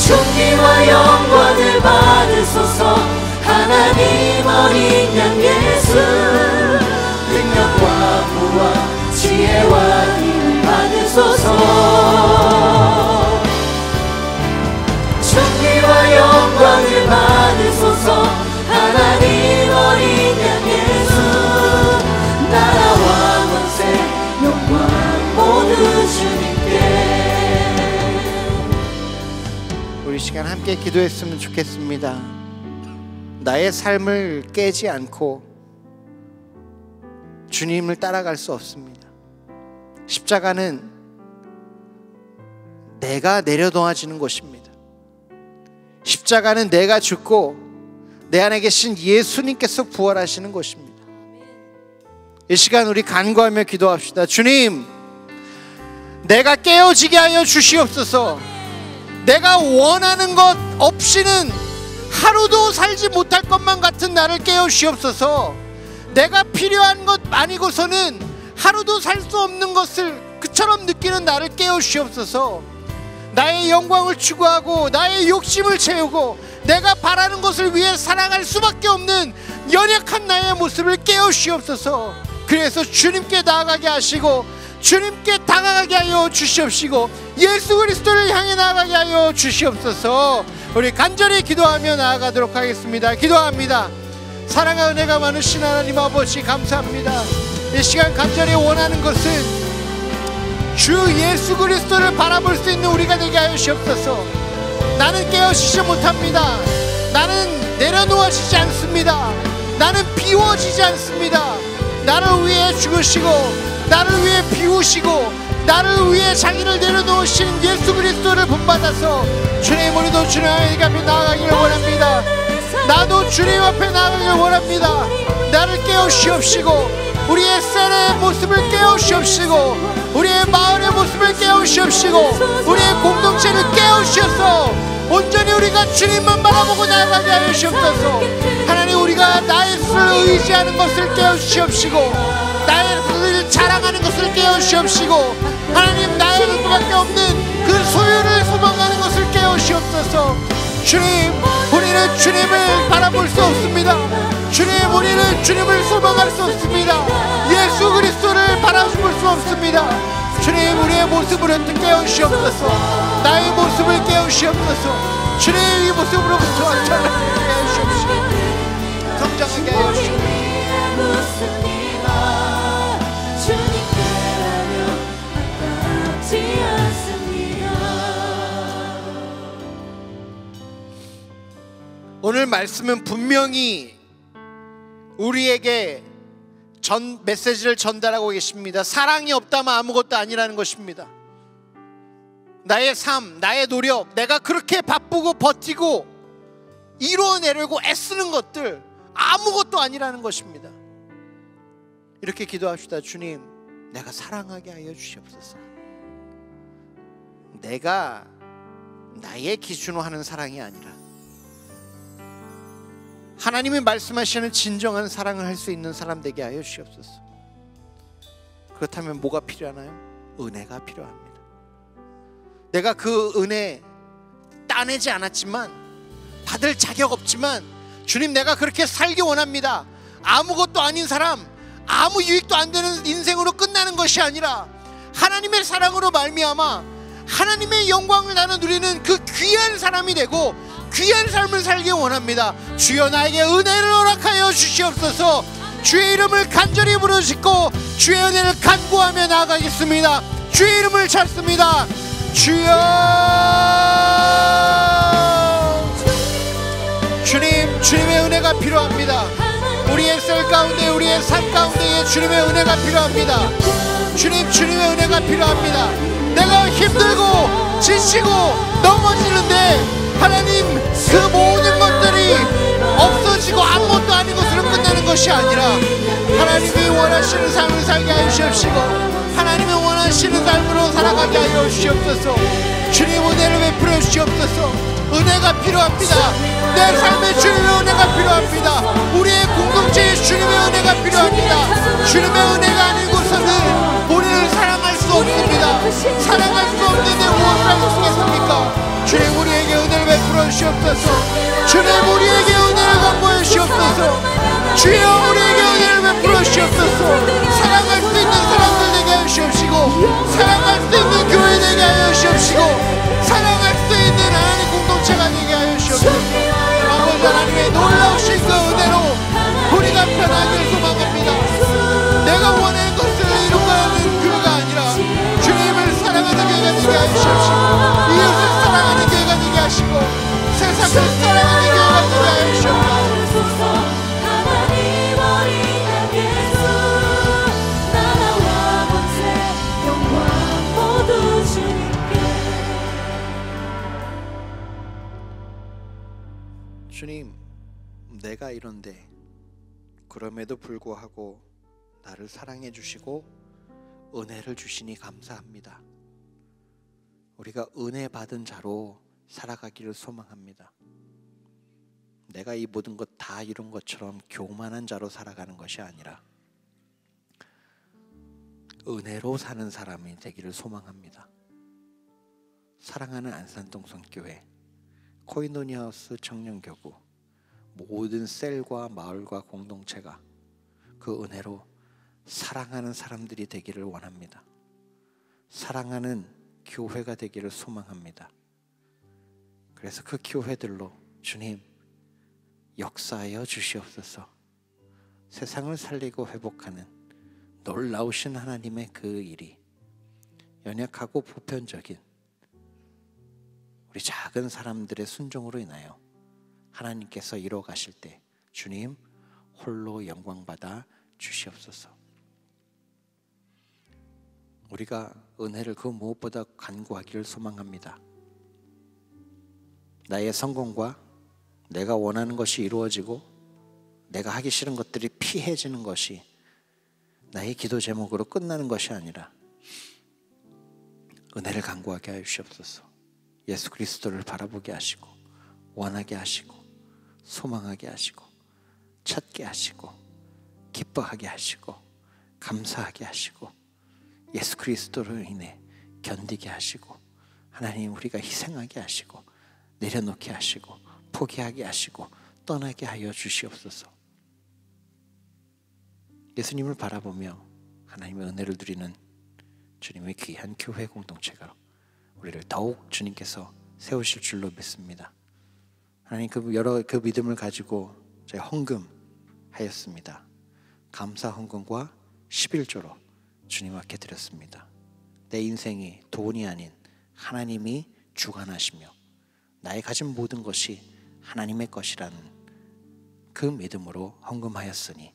존귀와 영광을 받으소서. 하나님 어린 양 예수 능력과 부와 지혜와 힘을 받으소서. 존귀와 영광을 받으소서. 하나님 어린 양 예수 나라와 권세 영광 모두 주님께. 우리 시간 함께 기도했으면 좋겠습니다. 나의 삶을 깨지 않고 주님을 따라갈 수 없습니다. 십자가는 내가 내려놓아지는 곳입니다. 십자가는 내가 죽고 내 안에 계신 예수님께서 부활하시는 곳입니다. 이 시간 우리 간구하며 기도합시다. 주님, 내가 깨어지게 하여 주시옵소서. 내가 원하는 것 없이는 하루도 살지 못할 것만 같은 나를 깨우시옵소서. 내가 필요한 것 아니고서는 하루도 살 수 없는 것을 그처럼 느끼는 나를 깨우시옵소서. 나의 영광을 추구하고 나의 욕심을 채우고 내가 바라는 것을 위해 살아갈 수밖에 없는 연약한 나의 모습을 깨우시옵소서. 그래서 주님께 나아가게 하시고 주님께 다가가게 하여 주시옵시고 예수 그리스도를 향해 나아가게 하여 주시옵소서. 우리 간절히 기도하며 나아가도록 하겠습니다. 기도합니다. 사랑과 은혜가 많으신 하나님 아버지 감사합니다. 이 시간 간절히 원하는 것은 주 예수 그리스도를 바라볼 수 있는 우리가 되게 하여 주시옵소서. 나는 깨어지지 못합니다. 나는 내려놓아지지 않습니다. 나는 비워지지 않습니다. 나를 위해 죽으시고 나를 위해 비우시고 나를 위해 자기를 내려놓으신 예수 그리스도를 본받아서 주님, 우리도 주님 앞에 나아가기를 원합니다. 나도 주님 앞에 나아가기를 원합니다. 나를 깨우시옵시고 우리의 셀의 모습을 깨우시옵시고 우리의 마을의 모습을 깨우시옵시고 우리의 공동체를 깨우시옵소서. 온전히 우리가 주님만 바라보고 나아가게 하여 주옵소서. 하나님, 우리가 나의 수를 의지하는 것을 깨우시옵시고 나의 수를 자랑하는 것을 깨우시옵시고 하나님, 나의 수밖에 없는 그 소유를 소망하는 것을 깨우시옵소서. 주님, 우리는 주님을 바라볼 수 없습니다. 주님, 우리는 주님을 소망할 수 없습니다. 예수 그리스도를 바라볼 수 없습니다. 주님, 우리의 모습을 어떻게 깨우시옵소서. 나의 모습을 깨우시옵소서. 주님, 이 모습으로부터 완전하게 깨우시옵시고 성장하게 하여 주시옵소서. 오늘 말씀은 분명히 우리에게 메시지를 전달하고 계십니다. 사랑이 없다면 아무것도 아니라는 것입니다. 나의 삶, 나의 노력, 내가 그렇게 바쁘고 버티고 이루어내려고 애쓰는 것들 아무것도 아니라는 것입니다. 이렇게 기도합시다. 주님, 내가 사랑하게 하여 주시옵소서. 내가 나의 기준으로 하는 사랑이 아니라 하나님이 말씀하시는 진정한 사랑을 할 수 있는 사람 되게 하여 주시옵소서. 그렇다면 뭐가 필요하나요? 은혜가 필요합니다. 내가 그 은혜 따내지 않았지만, 받을 자격 없지만, 주님 내가 그렇게 살기 원합니다. 아무것도 아닌 사람, 아무 유익도 안 되는 인생으로 끝나는 것이 아니라 하나님의 사랑으로 말미암아 하나님의 영광을 나눠 누리는 그 귀한 사람이 되고 귀한 삶을 살기 원합니다. 주여 나에게 은혜를 허락하여 주시옵소서. 주의 이름을 간절히 부르짖고 주의 은혜를 간구하며 나아가겠습니다. 주의 이름을 찾습니다. 주여, 주님, 주님의 은혜가 필요합니다. 우리의 셀 가운데, 우리의 삶 가운데에 주님의 은혜가 필요합니다. 주님, 주님의 은혜가 필요합니다. 내가 힘들고 지치고 넘어지는데 하나님, 그 모든 것들이 없어지고 아무것도 아닌 것으로 끝나는 것이 아니라 하나님이 원하시는 삶을 살게 하여 주시옵시고 하나님이 원하시는 삶으로 살아가게 하여 주시옵소서. 주님, 은혜를 베풀어 주시옵소서. 은혜가 필요합니다. 내 삶에 주님의 은혜가 필요합니다. 우리의 공동체에 주님의 은혜가 필요합니다. 주님의 은혜가 아닌 곳에는 우리를 사랑할 수 없습니다. 사랑할 수 없는데 무엇을 할 수 있겠습니까? 주님, 우리에게 은혜를 베풀어 주시옵소서. 주님, 우리에게 은혜를 강구해 주시옵소서. 주여, 우리에게 은혜를 베풀어 주시옵소서. 사랑할 수 있는 사람들 되게 하여 주시옵시고 사랑할 수 있는 교회 되게 하여 주시옵시고 사랑할 수 있는 하나님 공동체가 되게 하여 주시옵소서. 아버지 하나님의 놀라우신 그 은혜로 우리가 편하게 소망합니다. 내가 원하는 것을 이루가는 교회가 아니라 주님을 사랑하는 교회가 되게 하여 주시옵시고 이웃을 사랑하는 교회가 되게 하시고 세상을 사랑하는 교회가 되게 하여 주시옵소서. 하나님 어린 양 예수, 나라와 권세 영광 모두 주님께. 주님, 내가 이런데 그럼에도 불구하고 나를 사랑해 주시고 은혜를 주시니 감사합니다. 우리가 은혜 받은 자로 살아가기를 소망합니다. 내가 이 모든 것 다 이룬 것처럼 교만한 자로 살아가는 것이 아니라 은혜로 사는 사람이 되기를 소망합니다. 사랑하는 안산동성교회, 코이노니아우스 청년교구, 모든 셀과 마을과 공동체가 그 은혜로 사랑하는 사람들이 되기를 원합니다. 사랑하는 교회가 되기를 소망합니다. 그래서 그 교회들로 주님 역사하여 주시옵소서. 세상을 살리고 회복하는 놀라우신 하나님의 그 일이 연약하고 보편적인 우리 작은 사람들의 순종으로 인하여 하나님께서 이루어 가실 때 주님 홀로 영광받아 주시옵소서. 우리가 은혜를 그 무엇보다 간구하기를 소망합니다. 나의 성공과 내가 원하는 것이 이루어지고 내가 하기 싫은 것들이 피해지는 것이 나의 기도 제목으로 끝나는 것이 아니라 은혜를 간구하게 하여 주시옵소서. 예수 그리스도를 바라보게 하시고 원하게 하시고 소망하게 하시고 찾게 하시고 기뻐하게 하시고 감사하게 하시고 예수 그리스도로 인해 견디게 하시고 하나님 우리가 희생하게 하시고 내려놓게 하시고 포기하게 하시고 떠나게 하여 주시옵소서. 예수님을 바라보며 하나님의 은혜를 누리는 주님의 귀한 교회 공동체가 우리를 더욱 주님께서 세우실 줄로 믿습니다. 하나님 그 믿음을 가지고 저희 헌금하였습니다. 감사 헌금과 11조로 주님 앞에 드렸습니다. 내 인생이 돈이 아닌 하나님이 주관하시며 나의 가진 모든 것이 하나님의 것이라는 그 믿음으로 헌금하였으니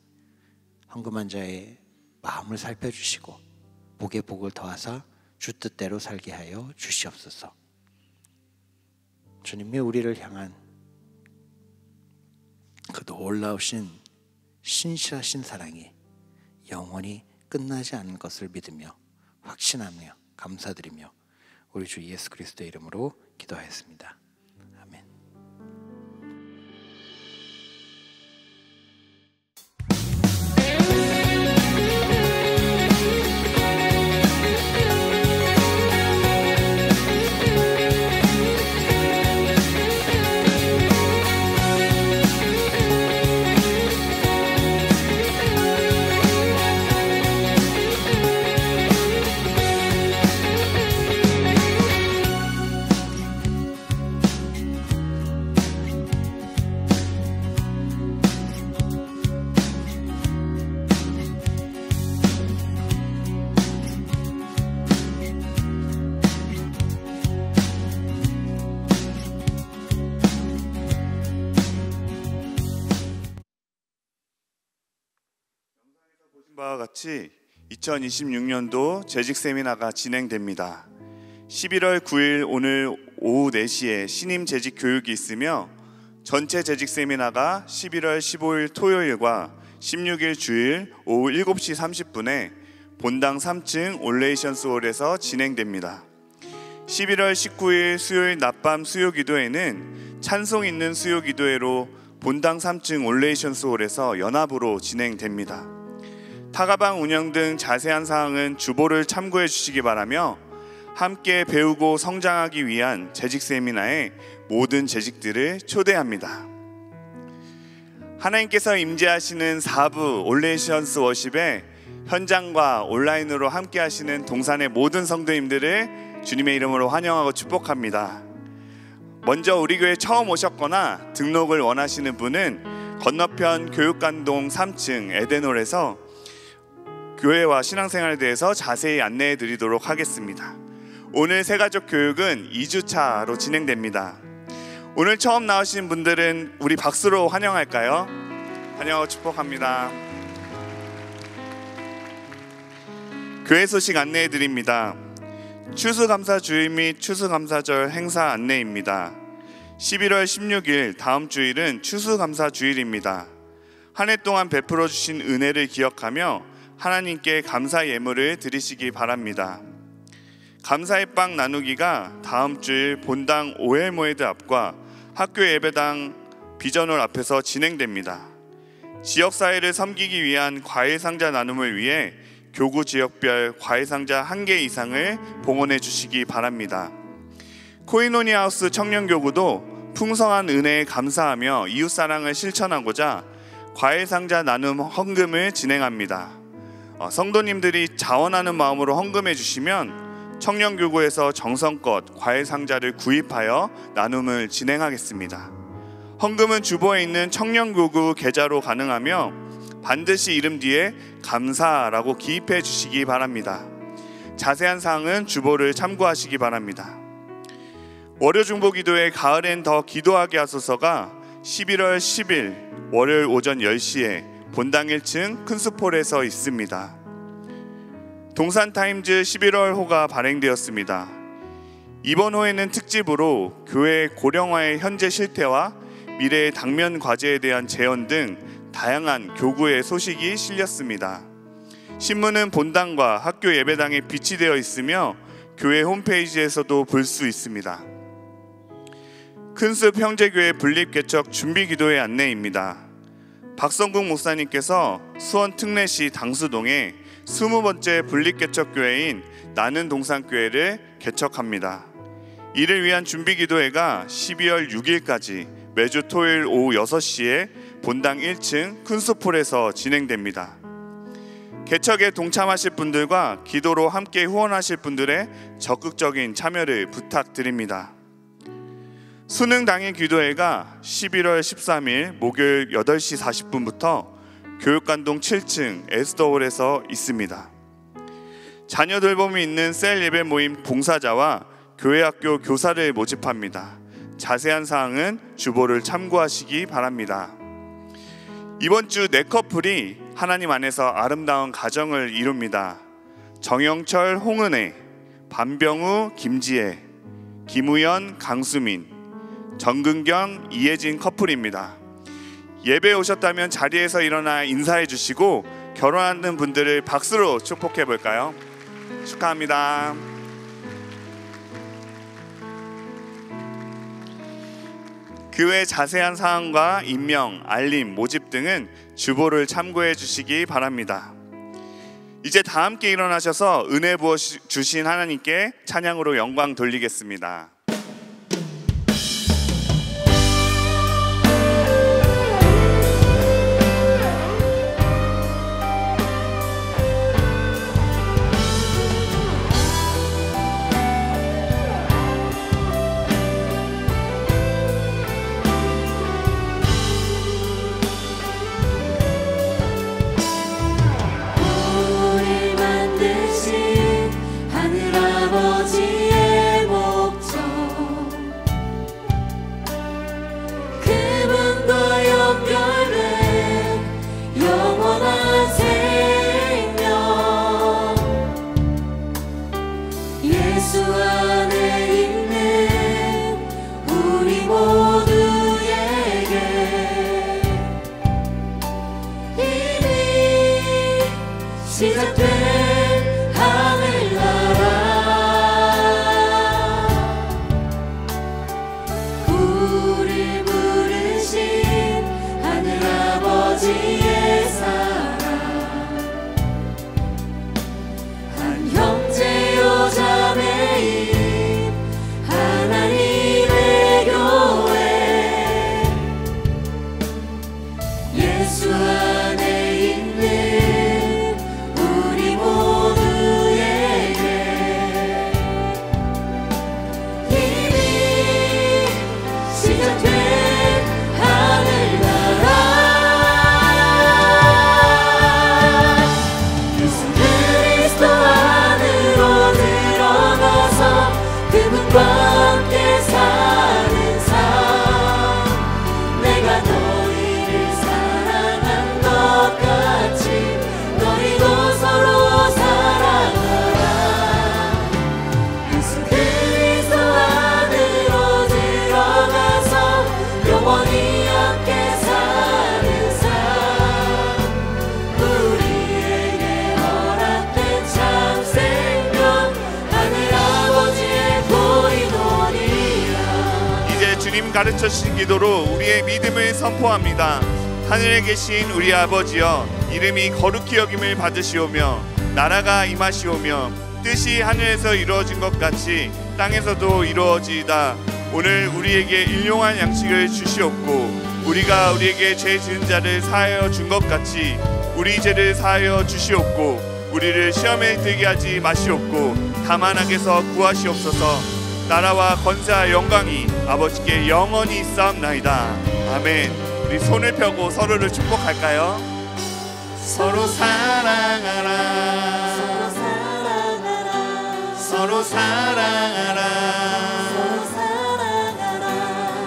헌금한 자의 마음을 살펴주시고 복에 복을 더하사 주 뜻대로 살게 하여 주시옵소서. 주님이 우리를 향한 그 놀라우신 신실하신 사랑이 영원히 끝나지 않는 것을 믿으며 확신하며 감사드리며 우리 주 예수 그리스도의 이름으로 기도하였습니다. 아멘. 바와 같이 2026년도 재직 세미나가 진행됩니다. 11월 9일 오늘 오후 4시에 신임 재직 교육이 있으며 전체 재직 세미나가 11월 15일 토요일과 16일 주일 오후 7시 30분에 본당 3층 올레이션스홀에서 진행됩니다. 11월 19일 수요일 낮밤 수요기도회는 찬송 있는 수요기도회로 본당 3층 올레이션스홀에서 연합으로 진행됩니다. 타가방 운영 등 자세한 사항은 주보를 참고해 주시기 바라며 함께 배우고 성장하기 위한 재직 세미나에 모든 재직들을 초대합니다. 하나님께서 임재하시는 4부 올레이션스 워십에 현장과 온라인으로 함께 하시는 동산의 모든 성도님들을 주님의 이름으로 환영하고 축복합니다. 먼저 우리 교회 처음 오셨거나 등록을 원하시는 분은 건너편 교육관동 3층 에덴홀에서 교회와 신앙생활에 대해서 자세히 안내해 드리도록 하겠습니다. 오늘 새가족 교육은 2주차로 진행됩니다. 오늘 처음 나오신 분들은 우리 박수로 환영할까요? 환영하고 축복합니다. 교회 소식 안내해 드립니다. 추수감사 주일 및 추수감사절 행사 안내입니다. 11월 16일 다음 주일은 추수감사 주일입니다. 한 해 동안 베풀어 주신 은혜를 기억하며 하나님께 감사 예물을 드리시기 바랍니다. 감사의 빵 나누기가 다음 주일 본당 오헬모헤드 앞과 학교 예배당 비전홀 앞에서 진행됩니다. 지역사회를 섬기기 위한 과일상자 나눔을 위해 교구 지역별 과일상자 1개 이상을 봉헌해 주시기 바랍니다. 코이노니아우스 청년교구도 풍성한 은혜에 감사하며 이웃사랑을 실천하고자 과일상자 나눔 헌금을 진행합니다. 성도님들이 자원하는 마음으로 헌금해 주시면 청년교구에서 정성껏 과일상자를 구입하여 나눔을 진행하겠습니다. 헌금은 주보에 있는 청년교구 계좌로 가능하며 반드시 이름 뒤에 감사라고 기입해 주시기 바랍니다. 자세한 사항은 주보를 참고하시기 바랍니다. 월요중보기도회 가을엔 더 기도하게 하소서가 11월 10일 월요일 오전 10시에 본당 1층 큰숲홀에서 있습니다. 동산타임즈 11월 호가 발행되었습니다. 이번 호에는 특집으로 교회 고령화의 현재 실태와 미래의 당면 과제에 대한 제언 등 다양한 교구의 소식이 실렸습니다. 신문은 본당과 학교 예배당에 비치되어 있으며 교회 홈페이지에서도 볼 수 있습니다. 큰숲 형제교회 분립개척 준비기도회 안내입니다. 박성국 목사님께서 수원 특례시 당수동에 20번째 분립개척교회인 나는 동산교회를 개척합니다. 이를 위한 준비기도회가 12월 6일까지 매주 토요일 오후 6시에 본당 1층 큰숲홀에서 진행됩니다. 개척에 동참하실 분들과 기도로 함께 후원하실 분들의 적극적인 참여를 부탁드립니다. 수능 당일 기도회가 11월 13일 목요일 8시 40분부터 교육관동 7층 에스더홀에서 있습니다. 자녀 돌봄이 있는 셀 예배 모임 봉사자와 교회학교 교사를 모집합니다. 자세한 사항은 주보를 참고하시기 바랍니다. 이번 주 4커플이 하나님 안에서 아름다운 가정을 이룹니다. 정영철, 홍은혜, 반병우, 김지혜, 김우연, 강수민, 정근경, 이혜진 커플입니다. 예배에 오셨다면 자리에서 일어나 인사해 주시고 결혼하는 분들을 박수로 축복해 볼까요? 축하합니다. 그 외 자세한 사항과 임명, 알림, 모집 등은 주보를 참고해 주시기 바랍니다. 이제 다 함께 일어나셔서 은혜 부어 주신 하나님께 찬양으로 영광 돌리겠습니다. 가르쳐 주신 기도로 우리의 믿음을 선포합니다. 하늘에 계신 우리 아버지여, 이름이 거룩히 여김을 받으시오며 나라가 임하시오며 뜻이 하늘에서 이루어진 것 같이 땅에서도 이루어지이다. 오늘 우리에게 일용할 양식을 주시옵고 우리가 우리에게 죄 지은 자를 사하여 준 것 같이 우리 죄를 사하여 주시옵고 우리를 시험에 들게 하지 마시옵고 다만 악에서 구하시옵소서. 나라와 권세와 영광이 아버지께 영원히 있사옵나이다. 아멘. 우리 손을 펴고 서로를 축복할까요? 서로 사랑하라, 서로 사랑하라, 서로 사랑하라,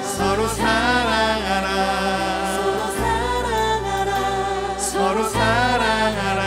서로 사랑하라, 서로 사랑하라,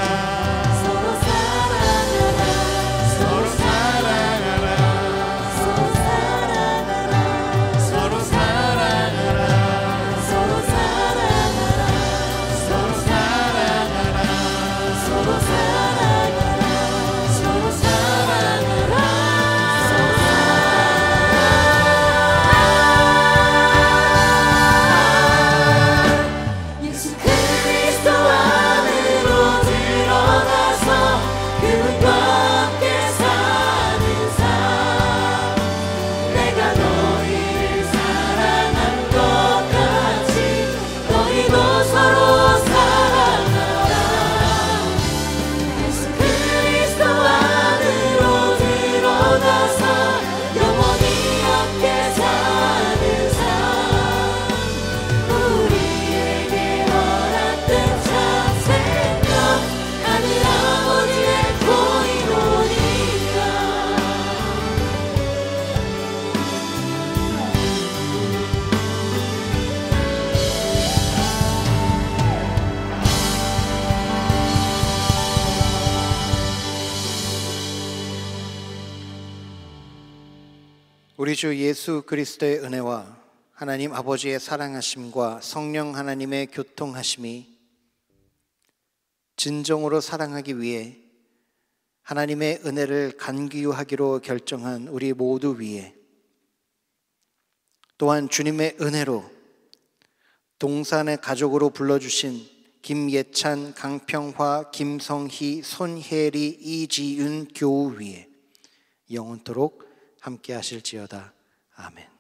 우리 주 예수 그리스도의 은혜와 하나님 아버지의 사랑하심과 성령 하나님의 교통하심이 진정으로 사랑하기 위해 하나님의 은혜를 간구하기로 결정한 우리 모두 위에, 또한 주님의 은혜로 동산의 가족으로 불러주신 김예찬, 강평화, 김성희, 손혜리, 이지윤 교우 위에 영원토록 함께 하실지어다. 아멘.